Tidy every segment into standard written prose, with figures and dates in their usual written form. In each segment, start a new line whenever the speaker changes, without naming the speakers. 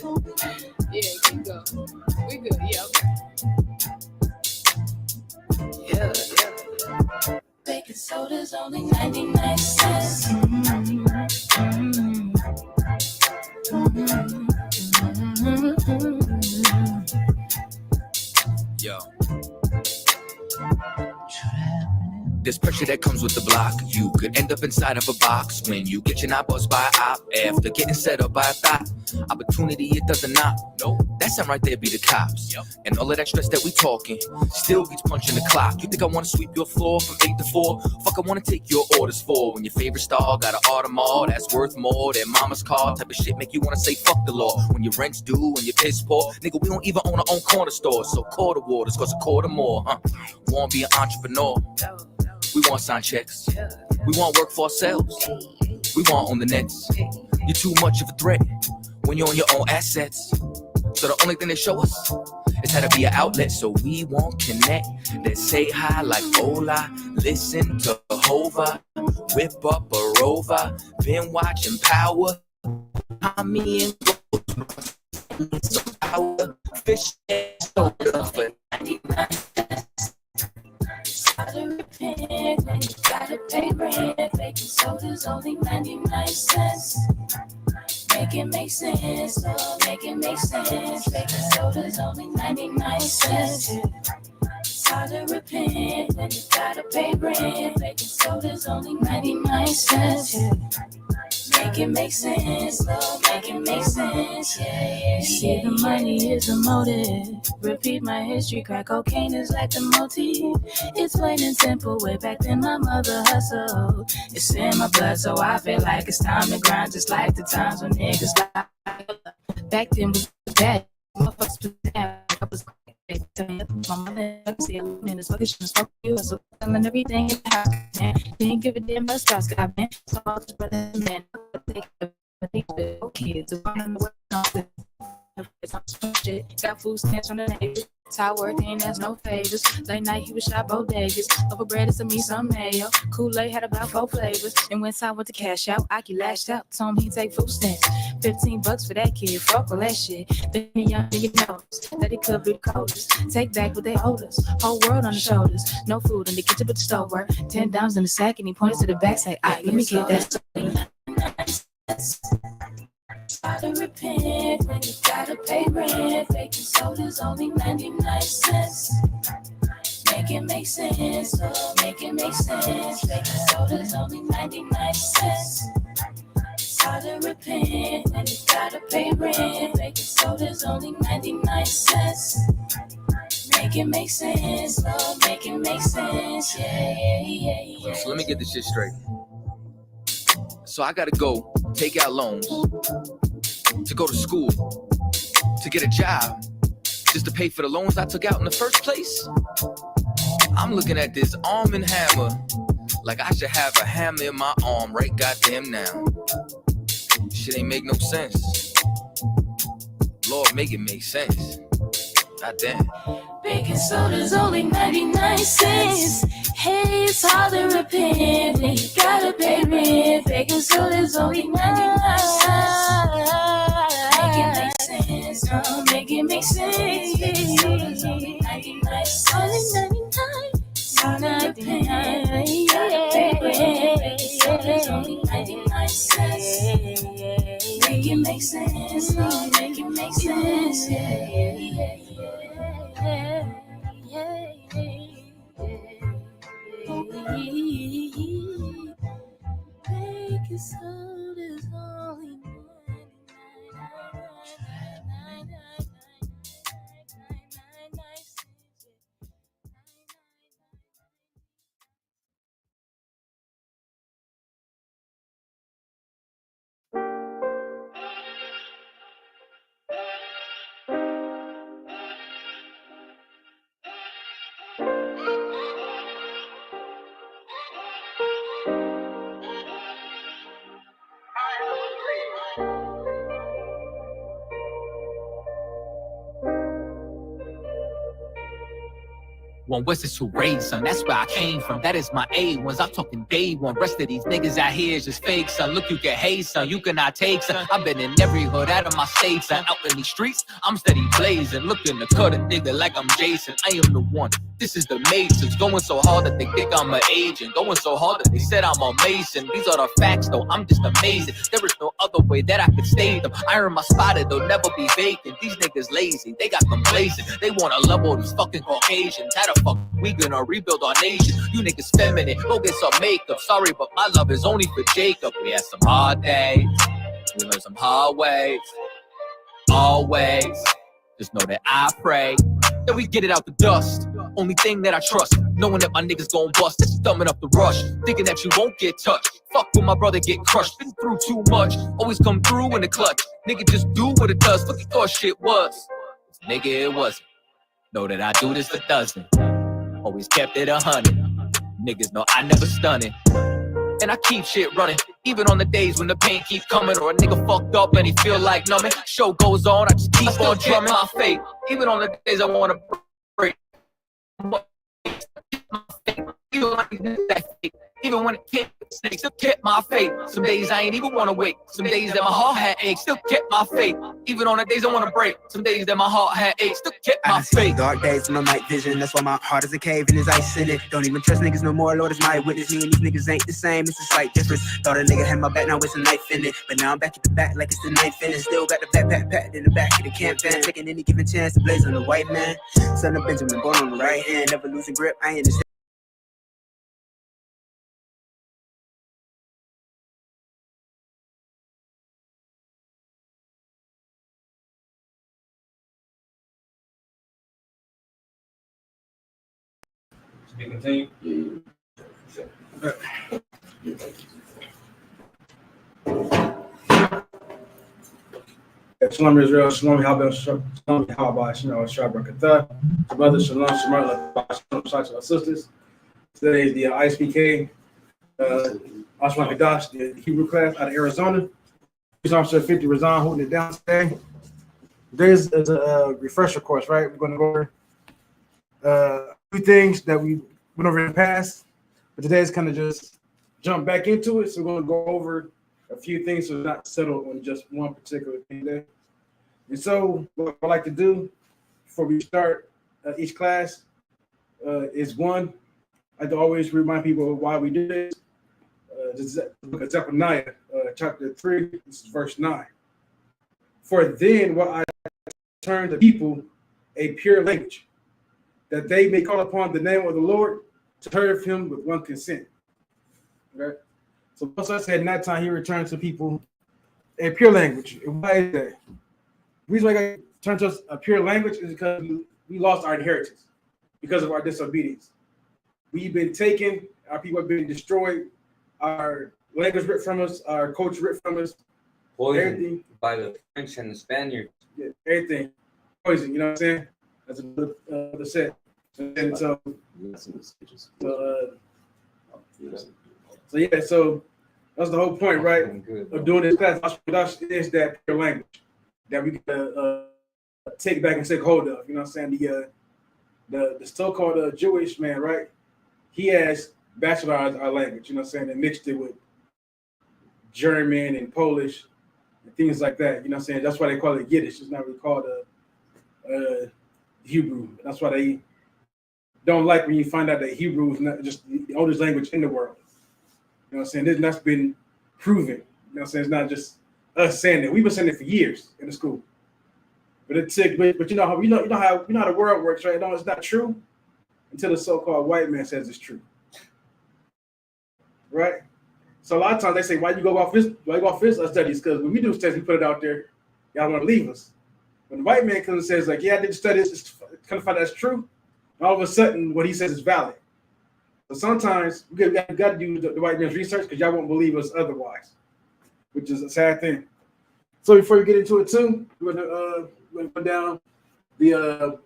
Yeah, keep going. We good. Yeah, okay. Yeah. Baking soda's only 99 cents.
Yo. There's pressure that comes with the block. You could end up inside of a box when you get your knob buzzed by a op after getting set up by a thought. Opportunity, it doesn't knock. No, that sound right there be the cops. Yep. And all of that stress that we talking still beats punching the clock. You think I wanna sweep your floor from 8 to 4? Fuck, I wanna take your orders for when your favorite star got an Audemars that's worth more than mama's car. Type of shit make you wanna say fuck the law. When your rent's due and your piss poor, nigga, we don't even own our own corner store. So quarter waters cost a quarter more, huh? Wanna be an entrepreneur? We want sign checks. We want work for ourselves. We want on the nets. You're too much of a threat when you're on your own assets. So the only thing they show us is how to be an outlet. So we won't connect. Let's say hi like hola. Listen to Hova. Whip up a rover. Been watching Power. Me and some power. Fish soda for 99 cents.
Gotta repent when you gotta pay rent. Baking soda's only 99 cents. Make it make sense, oh, make it make sense. Baking soda's only 99 cents. It's hard to repent when you gotta pay rent. Baking soda's only 99 cents. Make it make sense, oh, make it make sense. Yeah. See, the money is a motive. Repeat my history, crack cocaine is like the motif. It's plain and simple, way back then my mother hustled. It's in my blood, so I feel like it's time to grind. Just like the times when niggas got back then was bad. Motherfuckers was down. I was my mother see I'm in this fucking shit, fuck you. So I'm in everything in the house, man. Didn't give a damn about Scott Scott, man. So I was brother, man. I think the kids are running away on shit. Got food stamps from the neighbors. How working, there's no favors. Late night, he was shot bodegas. Over bread is to me some mayo. Kool-Aid had about 4 flavors. And when I went to cash out, Aki lashed out. Told him he'd take food stamps. $15 for that kid. Fuck all that shit. Then the young nigga knows that it could be the coldest. Take back what they hold us. Whole world on the shoulders. No food in the kitchen but the stove work. $10 in the sack and he pointed to the back. Say, alright, let me get that. Try to repent when you gotta pay rent. Baking soda's only 99 cents. Make it make sense, oh, make it make sense. Baking soda's only 99 cents. Try to repent when you gotta pay rent. Baking soda's only 99 cents. Make it make sense, oh, make it make sense. Yeah.
So let me get this shit straight. So I gotta go take out loans to go to school, to get a job, just to pay for the loans I took out in the first place? I'm looking at this arm and hammer like I should have a hammer in my arm right goddamn now. Shit ain't make no sense. Lord, make it make sense. Goddamn.
Baking soda's only 99 cents. Hey, it's hard to repent when you gotta pay rent. Baking soda's only 99 cents. Make it make sense, oh, make it make sense. Baking soda's only 99 cents. Only 99. Hard to repent, you gotta pay rent. Baking soda's only 99 cents. Make it make sense, oh, make it make sense. Yeah. Baking soda's only 99.
One West is who raised, son. That's where I came from. That is my A1s. I'm talking day one. Rest of these niggas out here is just fake, son. Look, you can hate, son. You cannot take, son. I've been in every hood out of my state, son. Out in these streets, I'm steady blazing. Looking to cut a nigga like I'm Jason. I am the one. This is the Masons. Going so hard that they think I'm an agent. Going so hard that they said I'm a Mason. These are the facts, though. I'm just amazing. There is no other way that I could state them. I earn my spot, it'll never be vacant. These niggas lazy. They got complacent. They wanna level these fucking Caucasians. How the fuck we gonna rebuild our nation? You niggas feminine, go get some makeup. Sorry, but my love is only for Jacob. We had some hard days, we learned some hard ways. Always, just know that I pray that we get it out the dust. Only thing that I trust, knowing that my niggas gon' bust. That's thumbing up the rush, thinking that you won't get touched. Fuck with my brother, get crushed. Been through too much, always come through in the clutch. Nigga, just do what it does. What you thought shit was, nigga, it wasn't. Know that I do this for dozen. Always kept it 100. Niggas know I never stunning. And I keep shit running, even on the days when the pain keep coming, or a nigga fucked up and he feel like numbing. Show goes on, I just keep on drumming my faith, even on the days I wanna break. Even when it can't, still kept my faith. Some days I ain't even wanna wake. Some days that my heart had aches, still kept my faith. Even on the days I wanna break. Some days that my heart had aches, still kept my faith.
Dark days in my night vision, that's why my heart is a cave and there's ice in it. Don't even trust niggas no more, Lord is my witness. Me and these niggas ain't the same, it's a slight difference. Thought a nigga had my back, now it's a knife in it. But now I'm back at the back like it's the ninth inning. Still got the pat in the back of the camp van. Taking any given chance to blaze on the white man. Son of Benjamin, born on the right hand. Never losing grip, I ain't the
Continue. Shalom Israel, Shalom Yahweh, Shalom Yahweh, Shalom Shabbat, Brother Shalom, Shalom, Shalom, sisters. Today is the Isupk, Lashawan Qadash, the Hebrew class out of Arizona. Police Officer 50 Razan holding it down today. Today is a refresher course, right? We're going to go over a few things that we went over in the past, but today is kind of just jump back into it. So we're going to go over a few things so not settled on just one particular thing there. And so what I like to do before we start each class is one, I like to always remind people of why we do this. This is the book of Zephaniah, chapter 3, this is verse 9. For then will I turn the people a pure language, that they may call upon the name of the Lord to serve him with one consent. Okay? So Moses said in that time he returned to people a pure language. And why is that? The reason why I turned to us a pure language is because we lost our inheritance because of our disobedience. We've been taken, our people have been destroyed, our language ripped from us, our culture ripped from us.
Poisoned by the French and the Spaniards.
Yeah, everything. Poison, you know what I'm saying? That's another set. And so yeah, so that's the whole point, right? Of doing this class is that pure language that we can take back and take hold of. You know what I'm saying? The so-called Jewish man, right? He has bastardized our language. You know what I'm saying? And mixed it with German and Polish and things like that. You know what I'm saying? That's why they call it Yiddish. It's not really called Hebrew. That's why they don't like when you find out that Hebrew is not just the oldest language in the world. You know what I'm saying? That's been proven. You know what I'm saying? It's not just us saying that. We've been saying it for years in the school. But it took, but you know how the world works, right? No, it's not true until the so-called white man says it's true. Right? So a lot of times they say, why you go off this studies? Because when we do studies, we put it out there, y'all want to leave us. When the white man comes and says, like, yeah, I did studies, it's kind of find that's true. And all of a sudden, what he says is valid. So sometimes we got to do the white man's research because y'all won't believe us otherwise, which is a sad thing. So before we get into it too, we're gonna go down the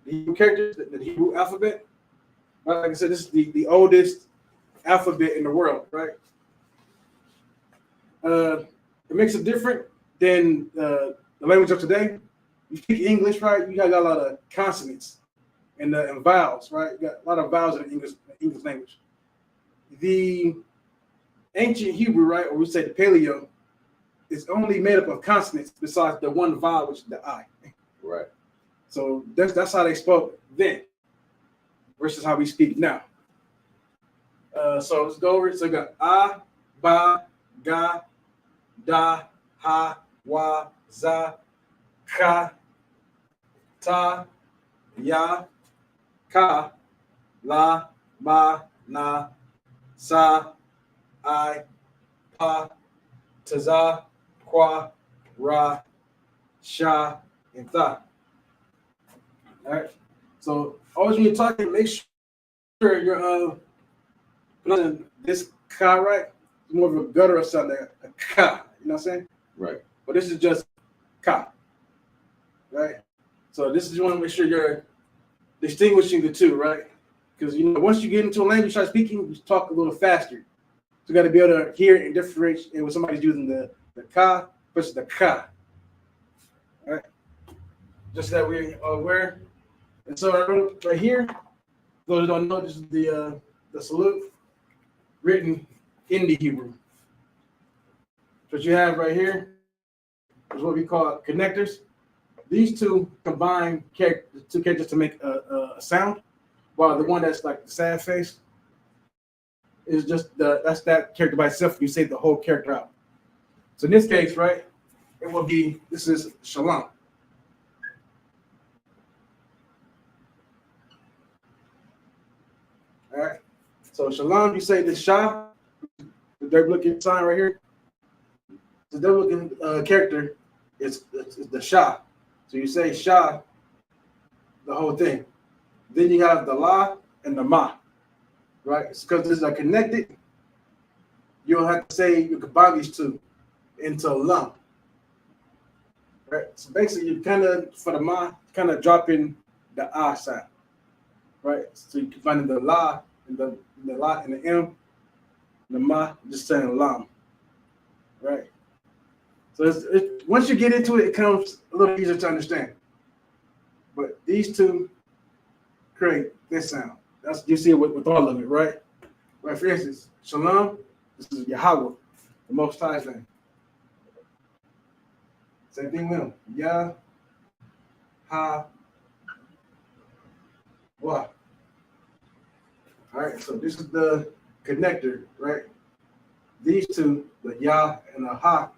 Hebrew characters, the Hebrew alphabet. Right? Like I said, this is the oldest alphabet in the world, right? It makes it different than the language of today. You speak English, right? You got a lot of consonants and vowels, right? You got a lot of vowels in the English language. The ancient Hebrew, right, or we say the Paleo, is only made up of consonants besides the one vowel, which is the I.
Right.
So that's how they spoke then, versus how we speak now. So let's go over it. So we got A, Ba, Ga, Da, Ha, Wa, Za, Ka, Ta, Ya, Ka, La, Ma, Na, Sa, I, Pa, Taza, Kwa, Ra, Sha, and Tha. All right. So always when you're talking, make sure you're pronouncing this ka right. It's more of a gutter or something, a ka. You know what I'm saying?
Right.
But this is just ka. Right. So this is you want to make sure you're distinguishing the two, right? Because once you get into a language, start speaking, you talk a little faster. So you got to be able to hear and differentiate when somebody's using the ka versus the ka. All right. Just that we're aware. And so right here, those who don't know, this is the salute written in the Hebrew. So what you have right here is what we call connectors. These two combine the two characters to make a sound, while the one that's like the sad face is just that's that character by itself. You say the whole character out. So in this case, right, it will be, this is shalom. All right. So shalom, you say the shah, the dirty looking sign right here. The dirty looking character is the shah. So you say shah, the whole thing. Then you have the la and the ma, right? It's because these are connected. You don't have to say, you combine these two into lam. Right? So basically, you kind of, for the ma, kind of dropping the ah sound. Right? So you combine the la and the la and the m, the ma, just saying lam. Right? So once you get into it, it becomes a little easier to understand. But these two create this sound. That's you see it with all of it, right? Right. For instance, shalom. This is Yahweh, the Most High's name. Same thing with him. Yah, Ha, Wa. All right. So this is the connector, right? These two, the Yah and the Ha,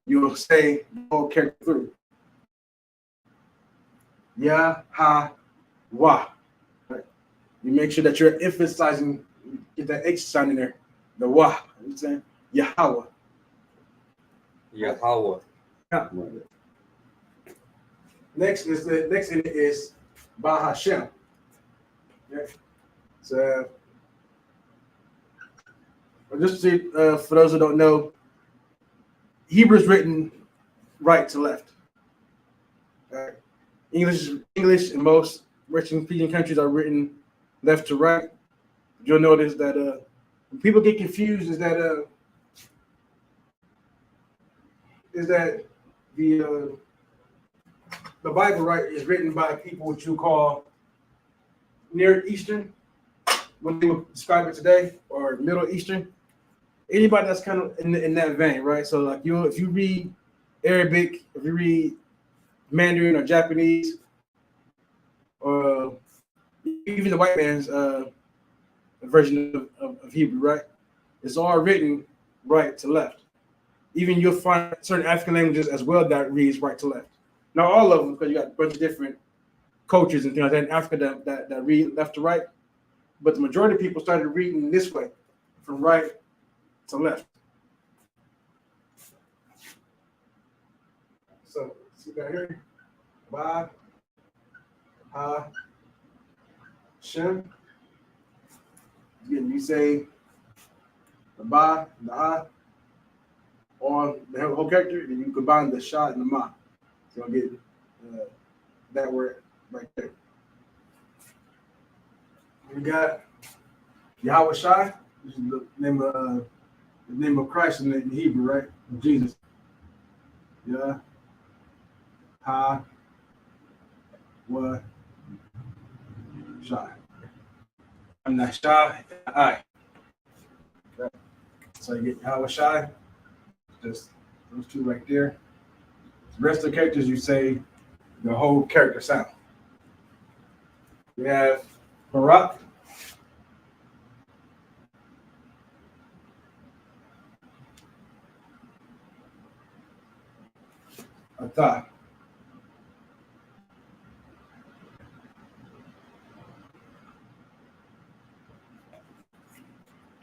you will say the whole character through. Yah, Ha, Wa. Right? You make sure that you're emphasizing, get that H sound in there. The Wa. You know what I'm saying? Yahweh.
Yahweh.
Yeah. Next in it is Ba Hashem. Yeah. So just to, for those who don't know, Hebrew is written right to left. English in most Western speaking countries are written left to right. You'll notice that when people get confused, is that the Bible, right, is written by people which you call Near Eastern, when they would describe it today, or Middle Eastern. Anybody that's kind of in that vein, right? So like if you read Arabic, if you read Mandarin or Japanese, or even the white man's version of Hebrew, right? It's all written right to left. Even you'll find certain African languages as well that reads right to left. Not all of them, because you got a bunch of different cultures and things like that in Africa that read left to right. But the majority of people started reading this way, from right to left. So see that here? Ba, Ha, Shem. Again, you say the Ba, the Ha, on the whole character, then you combine the Sha and the Ma. So I'll get that word right there. We got Yahweh Shai, which is the name of Christ in Hebrew, right? Of Jesus. Yeah. Ha. Wa. Shai. I'm not Shai, I. Okay. So you get Yahweh Shai, just those two right there. The rest of the characters, you say the whole character sound. We have Barak. Atah.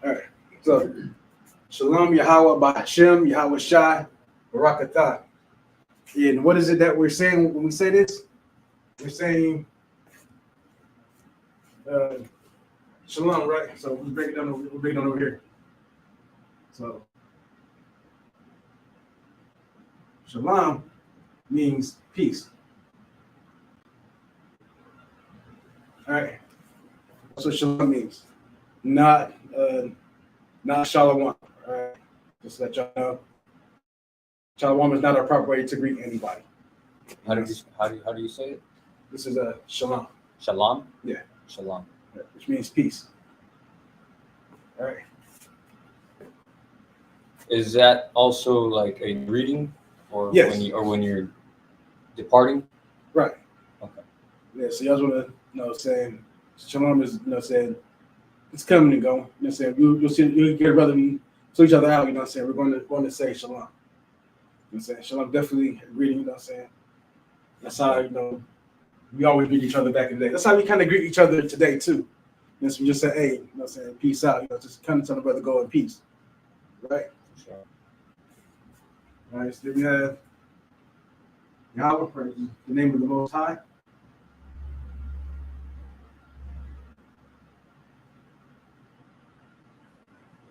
All right. So Shalom Yahweh by Hashem, Yahweh Shai, Barak Atah. And what is it that we're saying when we say this? We're saying Shalom, right? So we'll break it down over here. So Shalom means peace. All right. That's what Shalom means. Not Shalom. All right. Just let y'all know. Shalom is not a proper way to greet anybody.
How do you say it?
This is a Shalom.
Shalom?
Yeah.
Shalom.
Which means peace. All right.
Is that also like a greeting, or
yes,
when you're departing?
Right.
Okay.
Yeah. So y'all want to know, saying Shalom is saying it's coming and going. Saying you'll see, you'll get brother to each other out. Saying we're going to say Shalom. Saying Shalom definitely a greeting. Saying that's how we always greet each other back in the day. That's how we kind of greet each other today too. So we just say, hey, saying peace out. Just kind of tell the brother go in peace. Right.
Sure.
All right. So then we have Yahweh, praise the name of the Most High.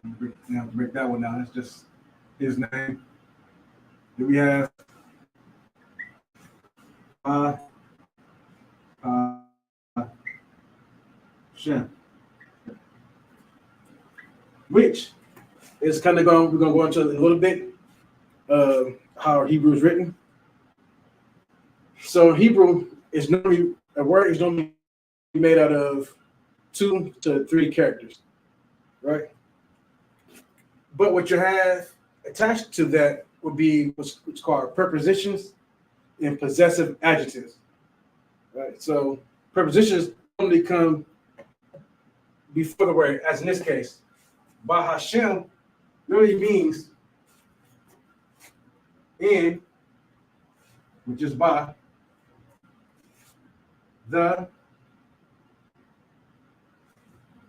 Break that one down. It's just his name. Then we have Shem, which is kind of we're going to go into a little bit how Hebrew is written. So Hebrew is normally, a word is normally made out of 2 to 3 characters, right? But what you have attached to that would be what's called prepositions and possessive adjectives, right? So prepositions normally come before the word, as in this case. Ba Hashem really means in, which is ba, the,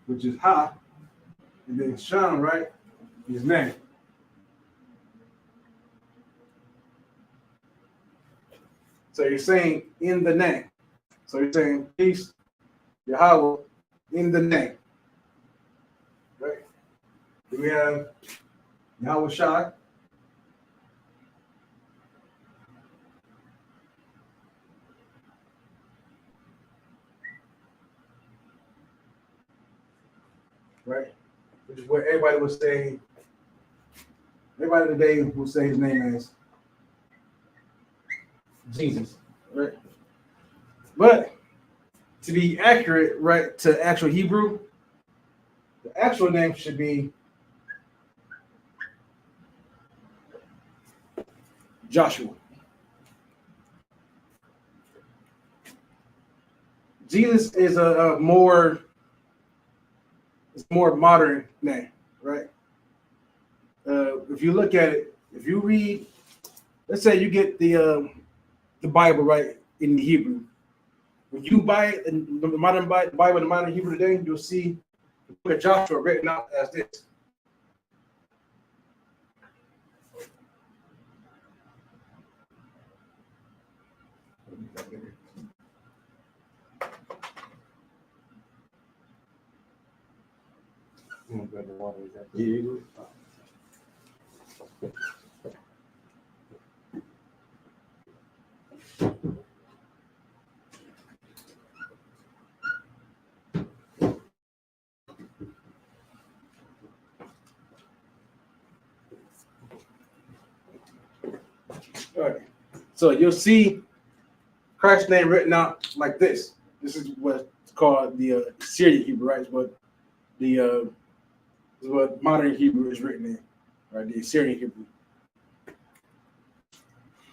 which is ha, and then Sham, right, is name. So you're saying in the name. So you're saying peace, Yahweh, in the name. Right? Then we have Yahweh Shai. Right? Which is what everybody was saying. Everybody today will say his name as Jesus. Right? But to be accurate, right, to actual Hebrew, the actual name should be Joshua. Jesus is a more modern name, right? If you look at it, if you read, let's say you get the Bible right in the Hebrew. When you buy it in the modern Bible in the modern Hebrew today, you'll see the book of Joshua written out as this. All right. So you'll see Christ's name written out like this. This is what called the Syrian Hebrew, right? Is what modern Hebrew is written in, right? The Syrian Hebrew.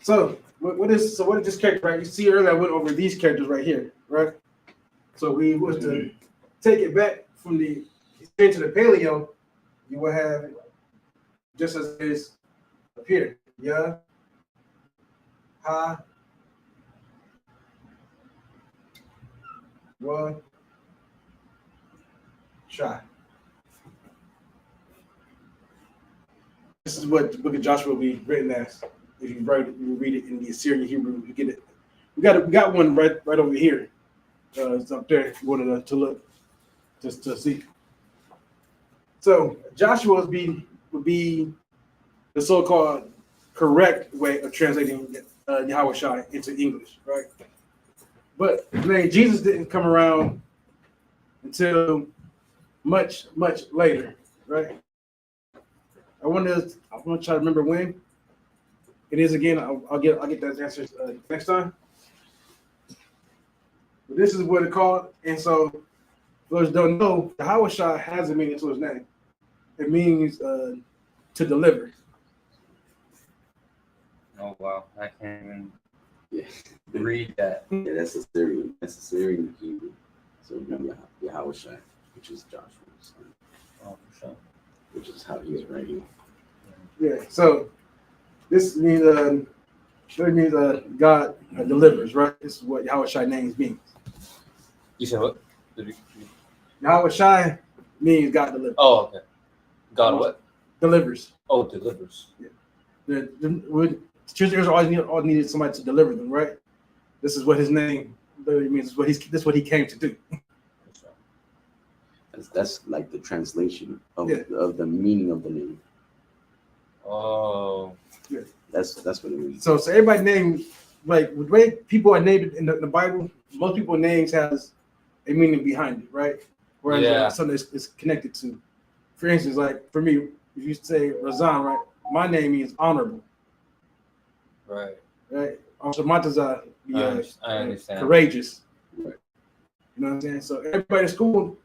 So what is this character, right? You see earlier I went over these characters right here, right? So we was to take it back from the Syrian to the Paleo, you will have it just as it is up here. Yeah. Ha. One. Try. This is what the book of Joshua will be written as. If you read it in the Assyrian Hebrew, you get it. We got one right over here. It's up there. If you wanted to look, just to see. So Joshua would be the so-called correct way of translating Yahweh Shai into English, right? But Jesus didn't come around until much later, right? I want to try to remember when it is again. I'll get those answers next time. But this is what it's called, and so those don't know, Yahweh Shai has a meaning to his name. It means to deliver.
Oh wow, I can't even read that.
Yeah, that's a Syrian. That's a Syrian Hebrew. So remember Yahweh Shai, which is Joshua's son.
Oh, for sure.
Which is how he's writing.
Yeah. So this means God delivers, right? This is what Yahweh Shai names means.
You said what?
Yahweh Shai means God delivers.
Oh, okay. God what?
Delivers.
Oh, delivers.
Yeah. The children always needed somebody to deliver them, right? This is what his name literally means. This is what he came to do.
That's like the translation of the meaning of the name.
Oh.
Yeah.
That's what it means.
So everybody named, like the way people are named in the Bible, most people's names has a meaning behind it, right? Whereas something is connected to. For instance, like for me, if you say Razan, right? My name means honorable.
Right.
Right. Also, Matazah,
I understand.
Courageous.
Right.
You know what I'm saying? So everybody's school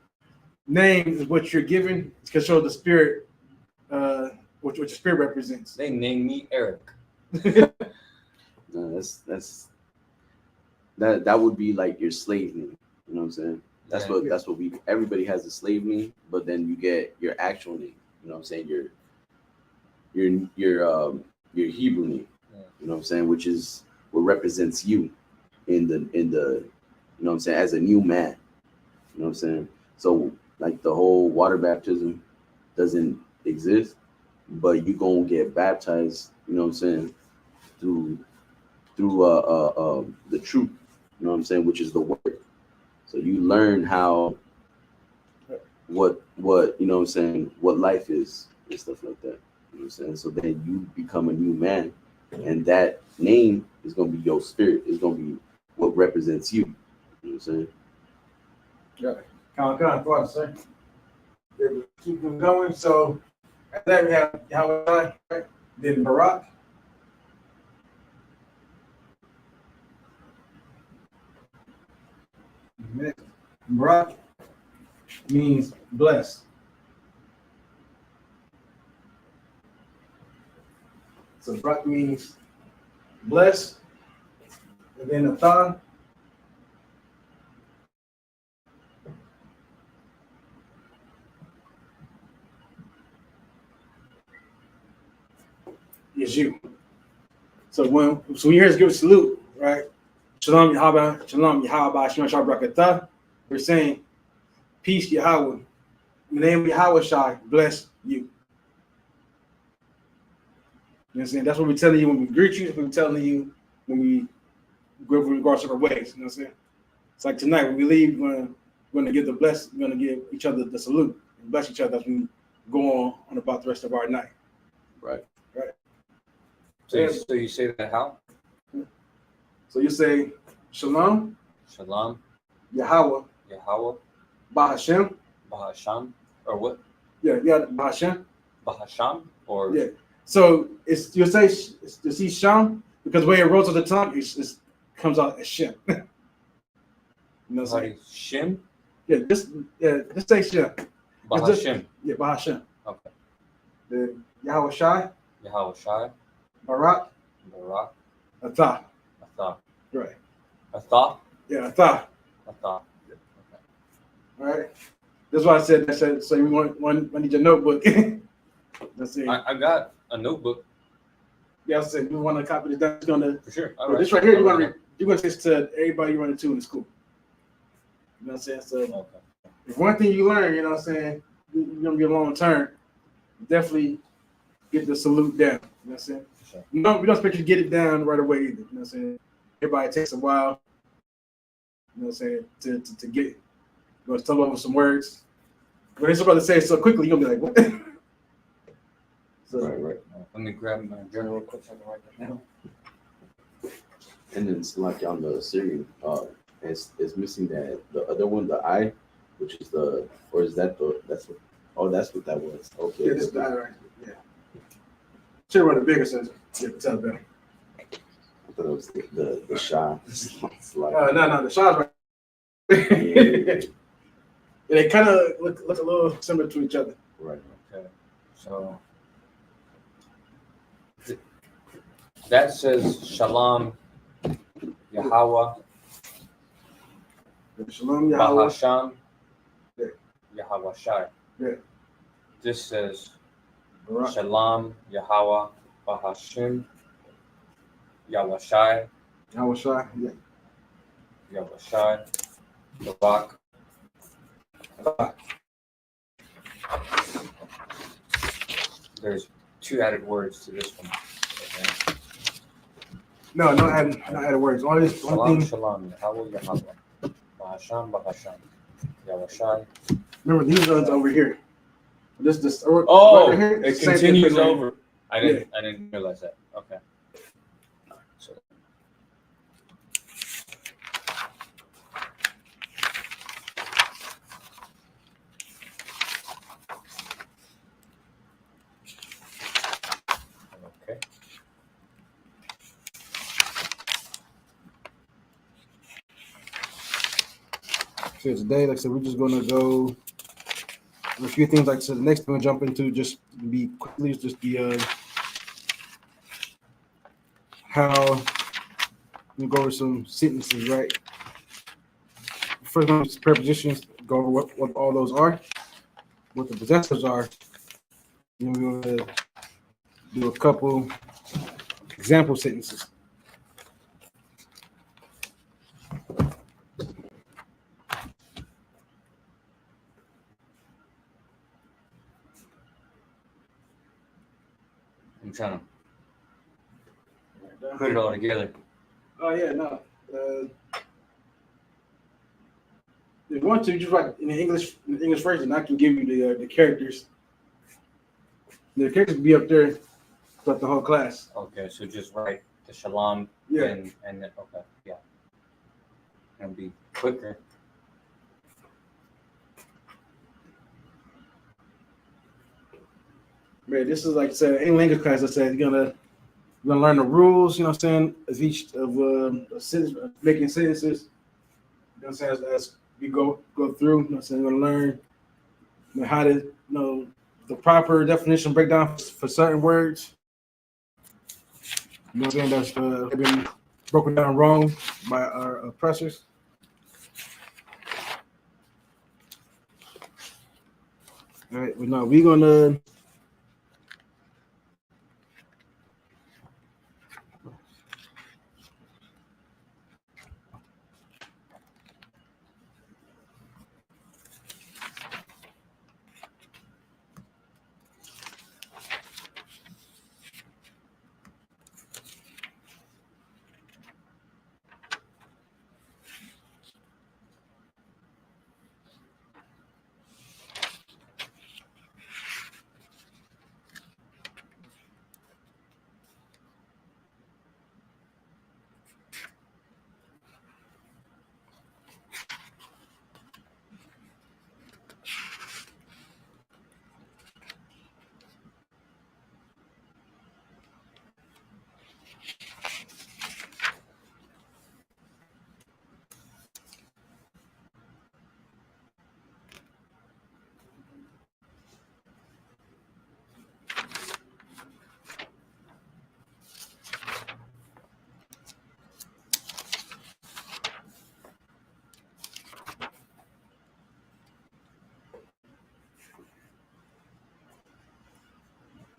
name is what you're given to show the spirit, what your spirit represents.
They named me Eric.
No, that would be like your slave name. You know what I'm saying? That's what everybody has a slave name, but then you get your actual name. You know what I'm saying? Your Hebrew name. Yeah. You know what I'm saying? Which is what represents you in the you know what I'm saying, as a new man. You know what I'm saying? So like the whole water baptism doesn't exist, but you gonna get baptized, you know what I'm saying, through the truth, you know what I'm saying, which is the word. So you learn how what you know what I'm saying, what life is and stuff like that. You know what I'm saying? So then you become a new man, and that name is gonna be your spirit, it's gonna be what represents you. You know what I'm saying?
Yeah. Kind of thought, sir. Keep them going. So after that we have Yahweh, right? Then Barak. Barak means blessed. So Barak means blessed. And then Athan. Is you. So when you hear us give a salute, right? Shalom Yahweh, Shalom Yahweh, Shalom Shabrakatah. We're saying, peace Yahweh. In the name of Yahweh Shai, bless you. You know what I'm saying? That's what we're telling you when we greet you. That's what we're telling you when we go in regards to our ways. You know what I'm saying? It's like tonight when we leave, we're going to give the bless. We're going to give each other the salute and bless each other as we go on about the rest of our night.
Right.
Right.
So you say that how?
So you say Shalom,
Shalom,
Yahweh, Bahashem,
Bahasham, or what?
Yeah, Bahashem.
Bahasham, or
yeah. So you see Sham because the way it rolls on the tongue, it comes out as Shem. You know what I'm saying?
Shim?
Yeah, just say Shem.
Bahashim.
Yeah, Bahashem.
Okay.
The Yahweh Shai,
Yahweh Shai.
Barak,
Barak.
Atah.
Atha.
Right.
Atha.
Yeah, Atah.
Atha.
All right. That's why I said that. So you want need your notebook. That's it.
I got a notebook.
Yeah, I said you want to copy this down. Gonna
For sure. All
well,
right.
this right here. You're gonna teach to everybody you run into in the school. You know what I'm saying? So
Okay.
if one thing you learn, you know what I'm saying, you're gonna be a long term. Definitely get the salute down. You know what I'm saying?
Sure.
No, we don't expect you to get it down right away either. You know what I'm saying? Everybody takes a while. You know what I'm saying? To get, you're gonna stumble over some words. But it's about to say it so quickly, you're gonna be like, what? So,
Right.
Let me grab my journal real quick so I can write that down.
And then it's like on the Syrian, it's missing that the other one, the I, which is the, or is that the, that's what, oh, that's what that was. Okay.
yeah, this is the right. Yeah. Should run a bigger sense. Yeah, tell better.
I thought it was the Shah. It's like,
No, the shots right.
yeah,
They kind of look a little similar to each other.
right.
Okay. So that says Shalom Yahweh
Shalom Yahweh.
Bahasham
Yeah.
Yahweh Shai.
Yeah.
This says
Barak.
Shalom Yahweh Bahashim Yahweh Shai.
Yahweh Shai. Yeah.
Yahweh Shai. Barak. There's 2 added words to this one. Okay.
No added words. Only
Shalom,
thing.
Shalom, Yahweh, Yahweh. Bahasham, Bahasham. Yahweh Shai.
Remember these ones over here. This.
Oh,
right here,
it
same
continues
thing.
over. I didn't realize that. Okay. So, okay.
So today, like I said, we're just gonna go a few things. Like I said, the next thing we'll jump into just be quickly is just the how we go over some sentences, right? First one is prepositions. Go over what all those are, what the possessors are. Then we're gonna do a couple example sentences.
I'm trying to put it all together.
Oh yeah, no. If you want to, just write in the English version. I can give you the characters. The characters will be up there throughout the whole class.
Okay, so just write the Shalom
Yeah.
and then, okay, yeah. It'll be quicker.
Man, this is like I said, in language class. I said you're gonna learn the rules. You know what I'm saying? Of each of a sentence, making sentences. You know what I'm saying? As we go through, you know what I'm saying? You're gonna learn how to the proper definition breakdown for certain words. You know what I'm saying? That's have been broken down wrong by our oppressors. All right, well, no, we're gonna.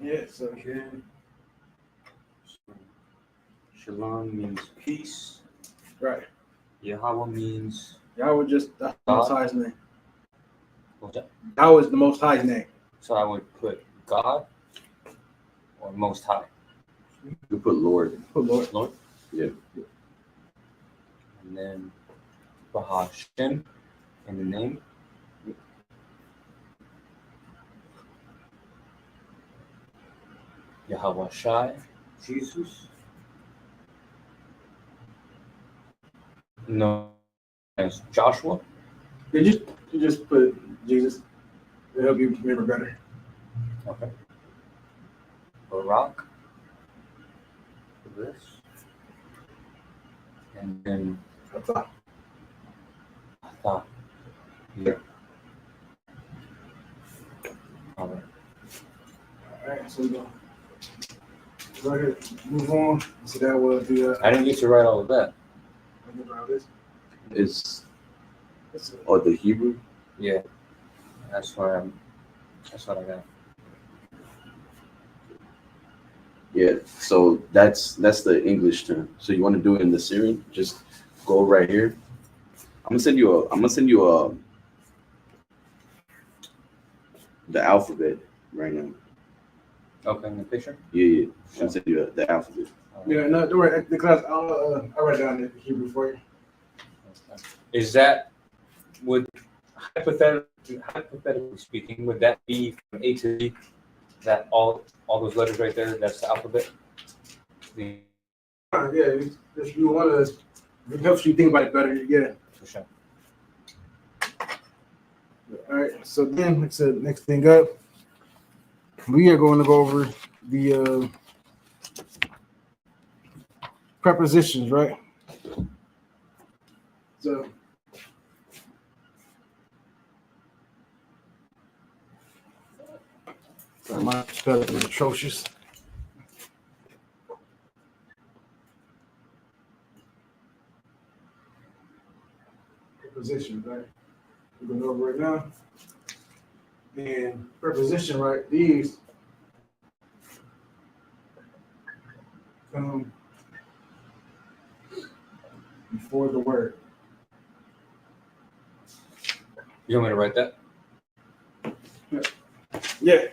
Yeah, so
Okay. So, Shalom means peace.
right.
Yahweh means
Yahweh just that's the most
God.
high's name.
What's that?
Yahweh is the most high's name.
So I would put God or Most High.
You put Lord.
Put Lord.
Lord.
Yeah.
And then Bahashem in the name. Yahweh Shai, Jesus. No, as Joshua.
You just put Jesus to help you remember better.
Okay. Barak. For this. And then
That's all.
Atha. Yeah. All right.
All right, so we're going to go ahead and move on. So that was the
I didn't get to write all of that.
It's the Hebrew.
Yeah. That's what I got.
Yeah. So that's the English term. So you want to do it in the Syrian? Just go right here. I'm gonna send you the alphabet right now.
Okay, in the picture?
Yeah. I'm gonna send you the alphabet.
Yeah, no, don't worry. The class, I'll write down the Hebrew for you.
Is that, would hypothetically speaking, would that be from A to Z? That all those letters right there, that's the alphabet? The,
Yeah, if you want to, it helps you think about it better. Yeah.
for sure.
All right. So then, like I said, next thing up, we are going to go over the prepositions, right? So. My spelling is atrocious. Prepositions, right? We're going over it now. And preposition, right? These come before the word.
You want me to write that?
Yeah.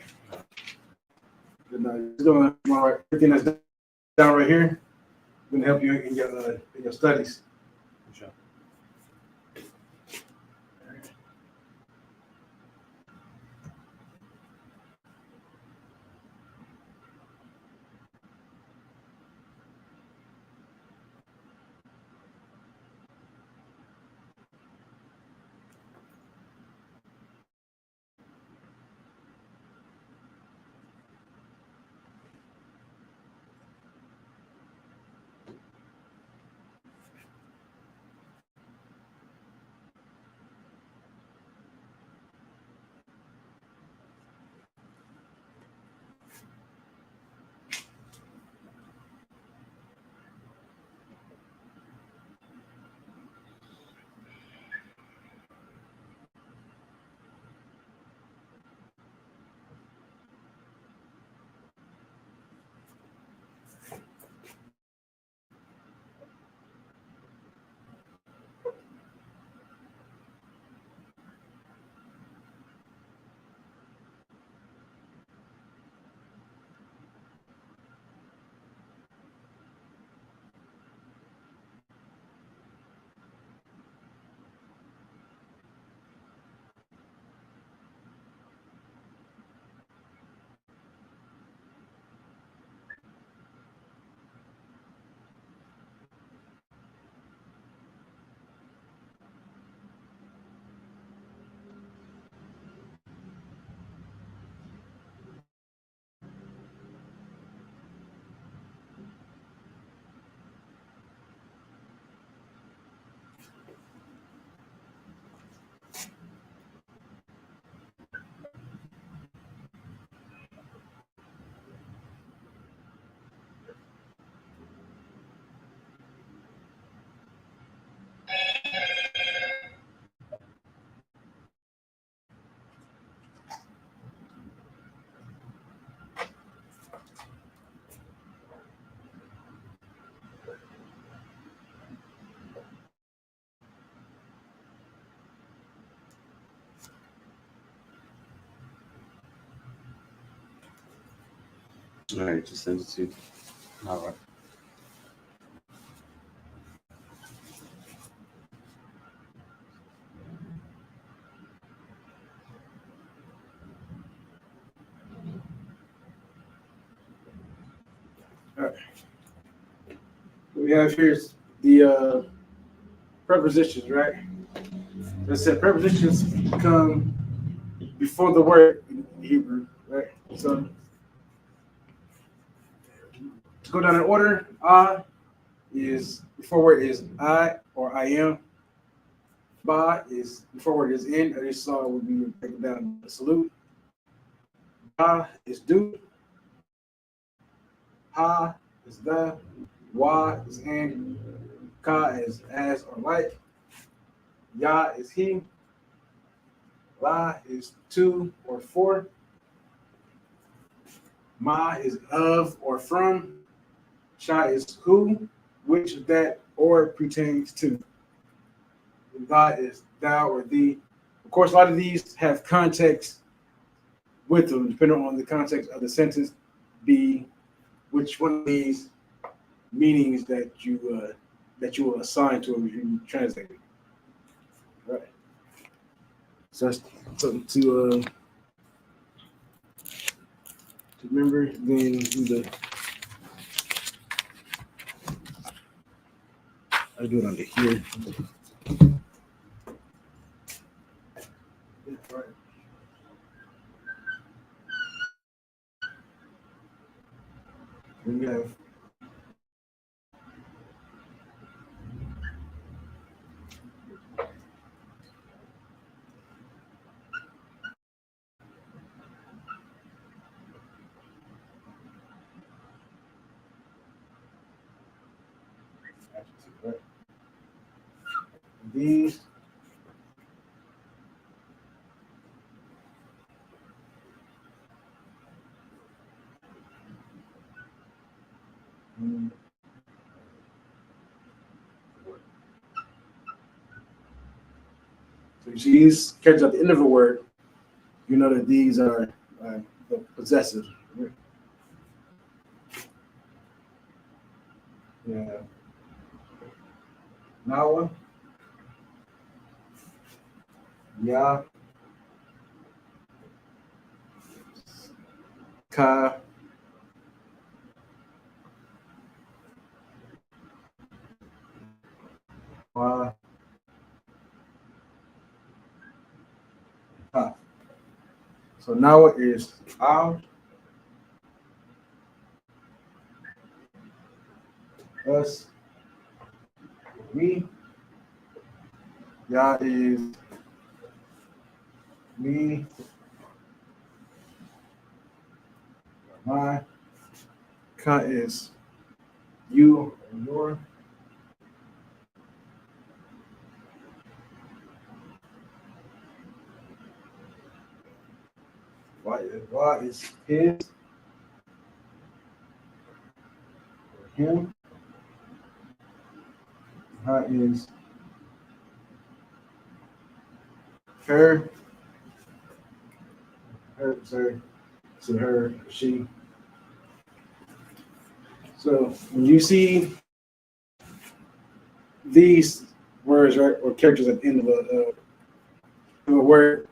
Just gonna write everything that's down right here. Gonna help you in your studies.
For sure.
All right, just send it to you.
All right.
All right. What we have here is the prepositions, right? It said prepositions come before the word in Hebrew, right? So to go down in order, is before word is I or I am. Ba is before word is in, or this song would be breaking down the salute. Ba is do. Ha is the. Wa is and. Ka is as or like. Ya is he. La is to or for. Ma is of or from. Sha is who, which, that, or pertains to. And tha is thou or thee. Of course, a lot of these have context with them, depending on the context of the sentence, be which one of these meanings that you will assign to them if you translate it. Right. So that's something to remember. Then I do it under here. Right. Then we have right. These so you see these characters at the end of a word, you know that these are the possessive. Yeah. Nawa. Ya. Ka. Wa. Ha. So now it is our, us, me. Ya is me, my. Ka is you or your. Wa is his or him. Ha is her, sorry, to her, she. So when you see these words, right, or characters at the end of a word,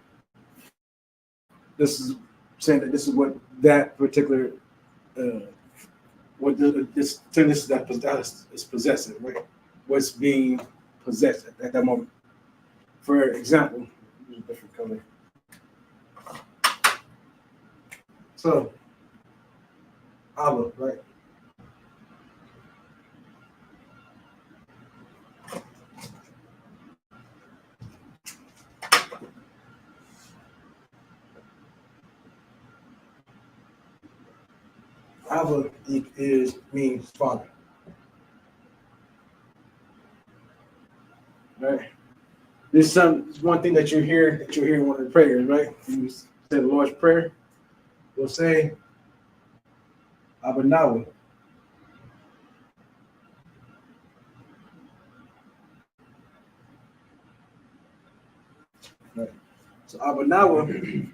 this is saying that this is what that particular what this sentence that is possessive, right? What's being possessed at that moment. For example, use a different color. So, Abba, right? Abba means father, right? This is one thing that you hear in one of the prayers, right? You say the Lord's Prayer. You'll say Abba Nawa. Right. So Abba Nawa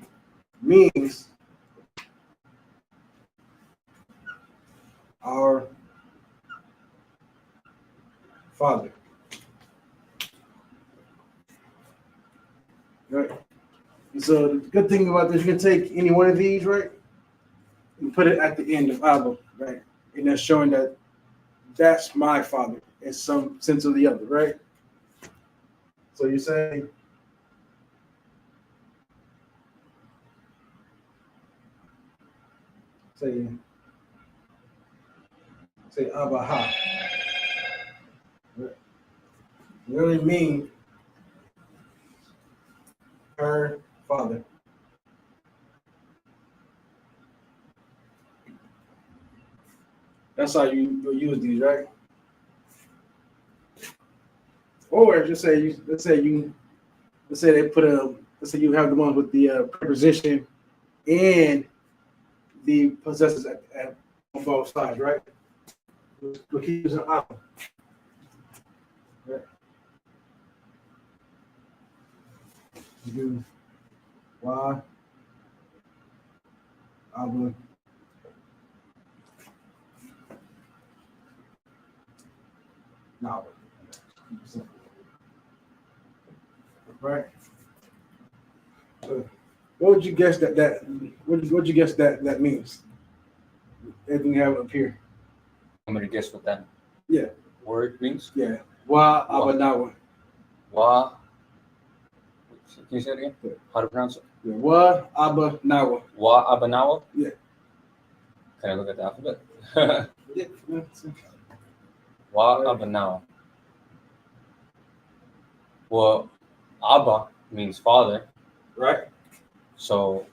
means our Father. Right. And so the good thing about this, you can take any one of these, right, and put it at the end of Abba, right, and that's showing that that's my Father in some sense or the other, right? So you say, Abba Ha. Right? You really mean her Father. That's how you'll use these, right? Or just say let's say they put let's say you have the ones with the preposition and the possessors on both sides, right? We'll keep using Abba. Right? You do why Abba. Now, right? So, what would you guess that what you guess that means? Everything you have up here.
I'm gonna guess what that
Yeah.
word means.
Yeah. Wa Abanawa.
Wa. Can you say it again?
Yeah.
How to pronounce it?
Yeah. Wa Abanawa.
Wa Abanawa.
Yeah.
Can I look at the alphabet?
Yeah.
Wa Abanawa. Well, Abba means father,
Right.
so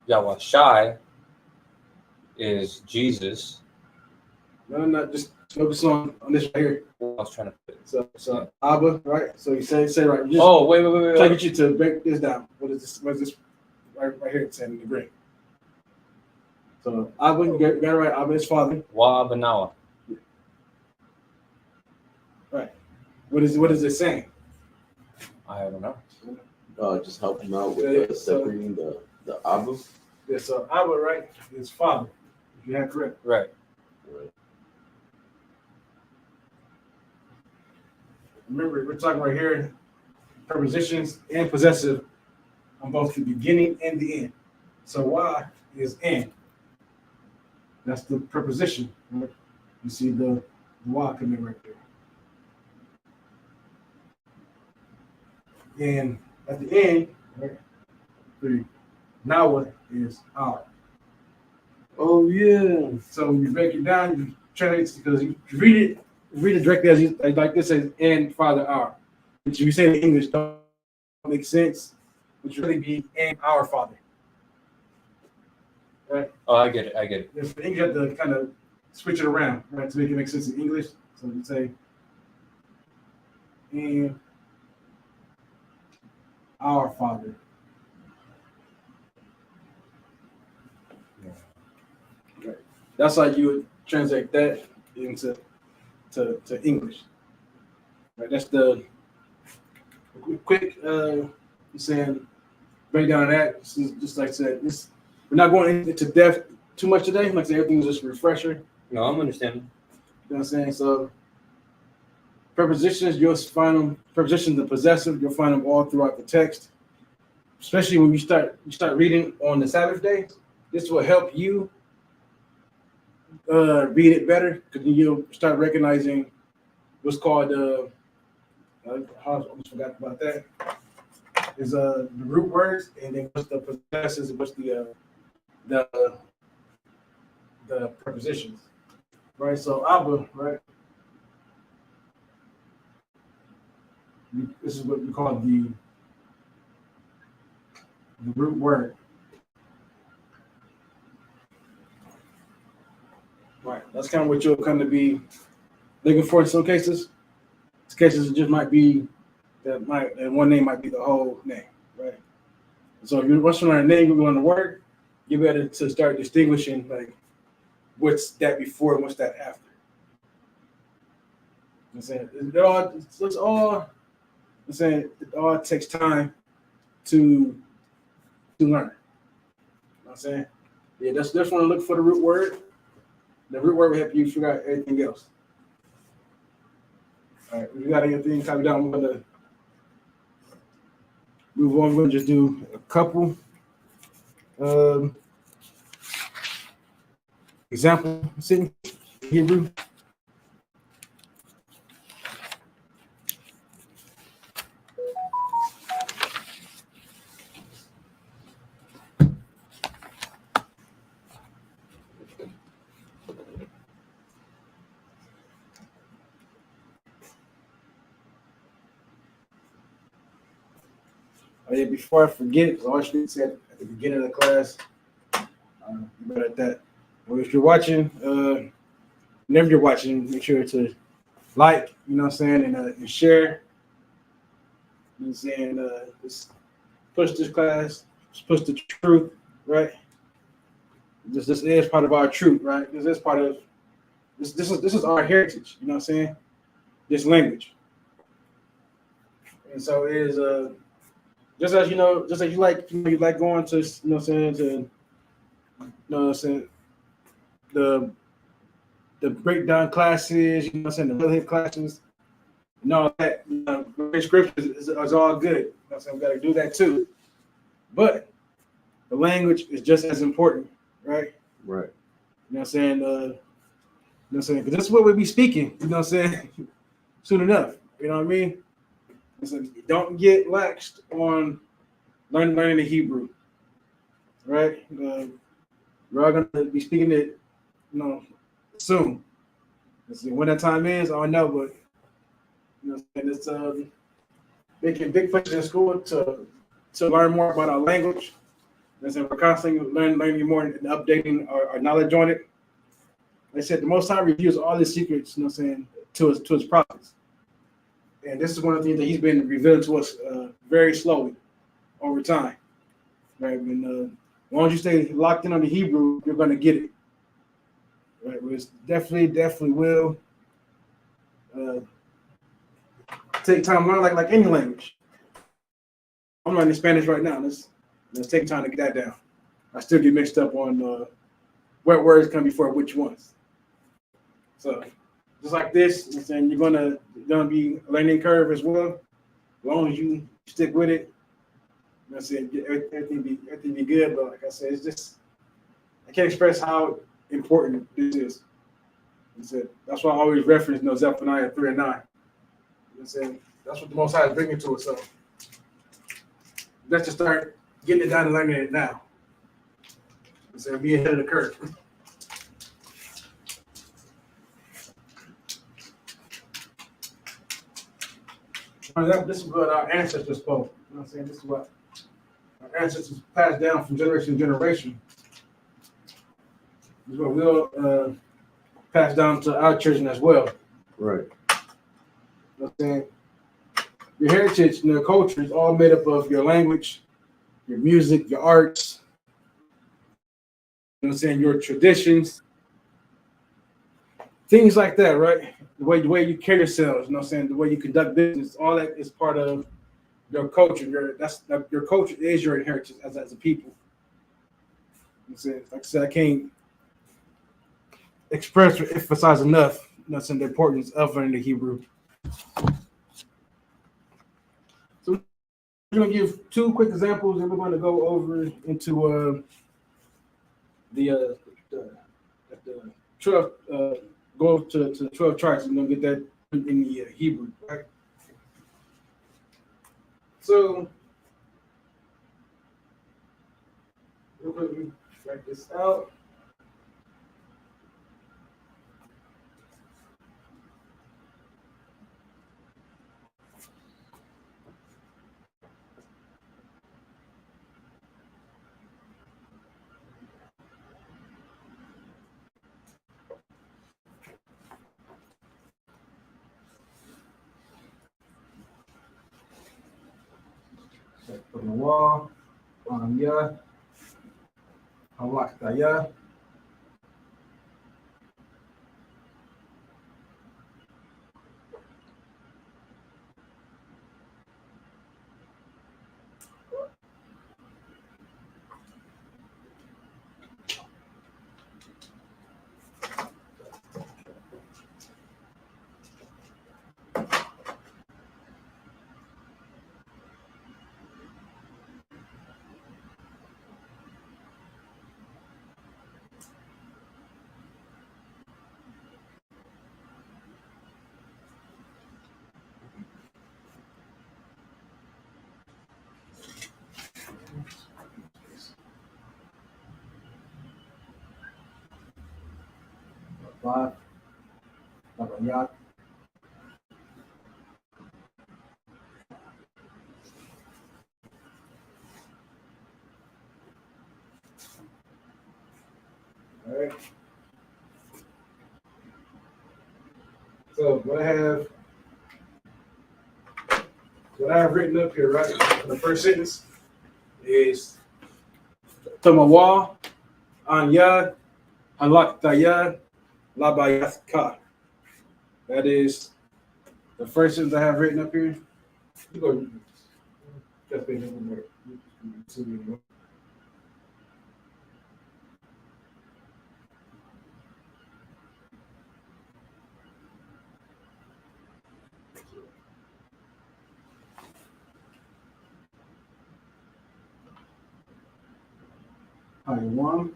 Yahweh Shai is Jesus.
No, not just focus on this right here.
I was trying to put it.
So Abba, right? So you say right. Just
Oh, wait.
try to get you to break this down. What is this? What is this? Right here. It's in the green. So Abba, you got it right. Abba is father.
Wa Abanawa.
Right. What is it saying?
I don't know.
Just help him out with
Yeah,
separating the Abba.
Yeah. So Abba, right, is father. You have correct.
Right.
Right.
Remember, we're talking right here, prepositions and possessive on both the beginning and the end. So why is in? That's the preposition. Right? You see the why coming right there. And at the end, right, the now is our.
Oh yeah.
So when you break it down, you translate because you read it directly as like this says and Father our. Which if you say it in English don't make sense, which really be and our Father. Right?
Oh, I get it.
If in English you have to kind of switch it around, right, to make it make sense in English. So you say and our Father. Right. That's how you would translate that into to English. Right. That's the quick saying breakdown of that. This is just like I said, we're not going into depth too much today. Like I said, everything is just a refresher.
No, I'm understanding.
You know what I'm saying? So prepositions, you'll find them, prepositions and possessive, you'll find them all throughout the text. Especially when you start reading on the Sabbath day. This will help you read it better because you'll start recognizing what's called I almost forgot about that. Is the root words and then what's the possessives and what's the prepositions. Right? So Abba, right? This is what we call the root word. Right. That's kind of what you'll come to be looking for in some cases. Some cases it just might be that one name might be the whole name, right? So if you once you learn a name, you learn the word, you better to start distinguishing like what's that before and what's that after. I'm saying it all takes time to learn. You know what I'm saying? Yeah, that's just want to look for the root word. The root word will help you figure out everything else. All right, if you got anything, copy down. We're gonna move on. We're gonna just do a couple example sentence in Hebrew. Oh yeah, before I forget, because I always said at the beginning of the class, you better at that. Well, if you're watching, whenever you're watching, make sure to like, you know what I'm saying, and share. You know what I'm saying? Just push this class, just push the truth, right? This is part of our truth, right? This is part of this is our heritage, you know what I'm saying? This language. And so it is just as you like going to, you know what I'm saying, to you know what I'm saying, the breakdown classes, you know what I'm saying, the relevant classes, and all that, you know, scriptures is all good. You know what I'm saying? We gotta do that too. But the language is just as important, right?
Right.
You know what I'm saying? You know what I'm saying? Because this is what we'll be speaking, you know what I'm saying, soon enough. You know what I mean? So don't get laxed on learning the Hebrew, right? We're all gonna be speaking it, you know, soon. When that time is, I don't know, but you know, and it's making big pushes in school to learn more about our language. And so we're constantly learning more and updating our knowledge on it. Like I said, the Most High reveals all his secrets, you know what I'm saying, to his prophets. And this is one of the things that he's been revealing to us very slowly over time. Right? And as long as you stay locked in on the Hebrew, you're going to get it. Right? Which definitely will take time to learn like any language. I'm learning Spanish right now. Let's take time to get that down. I still get mixed up on what words come before which ones. So just like this, I'm saying you're gonna be a learning curve as well. As long as you stick with it, you know, I'm saying everything be good. But like I said, it's just I can't express how important this is. That's why I always reference Zephaniah 3 and 9. You know what I'm saying? That's what the Most High is bringing to us. So let's just start getting it down and learning it now. So be ahead of the curve. This is what our ancestors spoke. You know what I'm saying? This is what our ancestors passed down from generation to generation. This is what we'll pass down to our children as well.
Right.
You know what I'm saying? Your heritage and your culture is all made up of your language, your music, your arts, you know what I'm saying, your traditions, things like that, right? The way you carry yourselves, you know what I'm saying, the way you conduct business, all that is part of your culture. Your culture is your inheritance as a people. You know what I'm saying? Like I said, I can't express or emphasize enough, you know what I'm saying, the importance of learning the Hebrew. So we're going to give two quick examples, and we're going to go over into the 12, go to the 12 tribes, and we'll get that in the Hebrew, right? So, we're going to write this out. Put the wall, yeah, unlock that, yeah. Five. Yacht. All right. So what I have written up here, right? The first sentence is Tamawa, Anya, Halak Dayad, Labayatka. That is the first sentence I have written up here. You go. Just pay them more. Taiwan.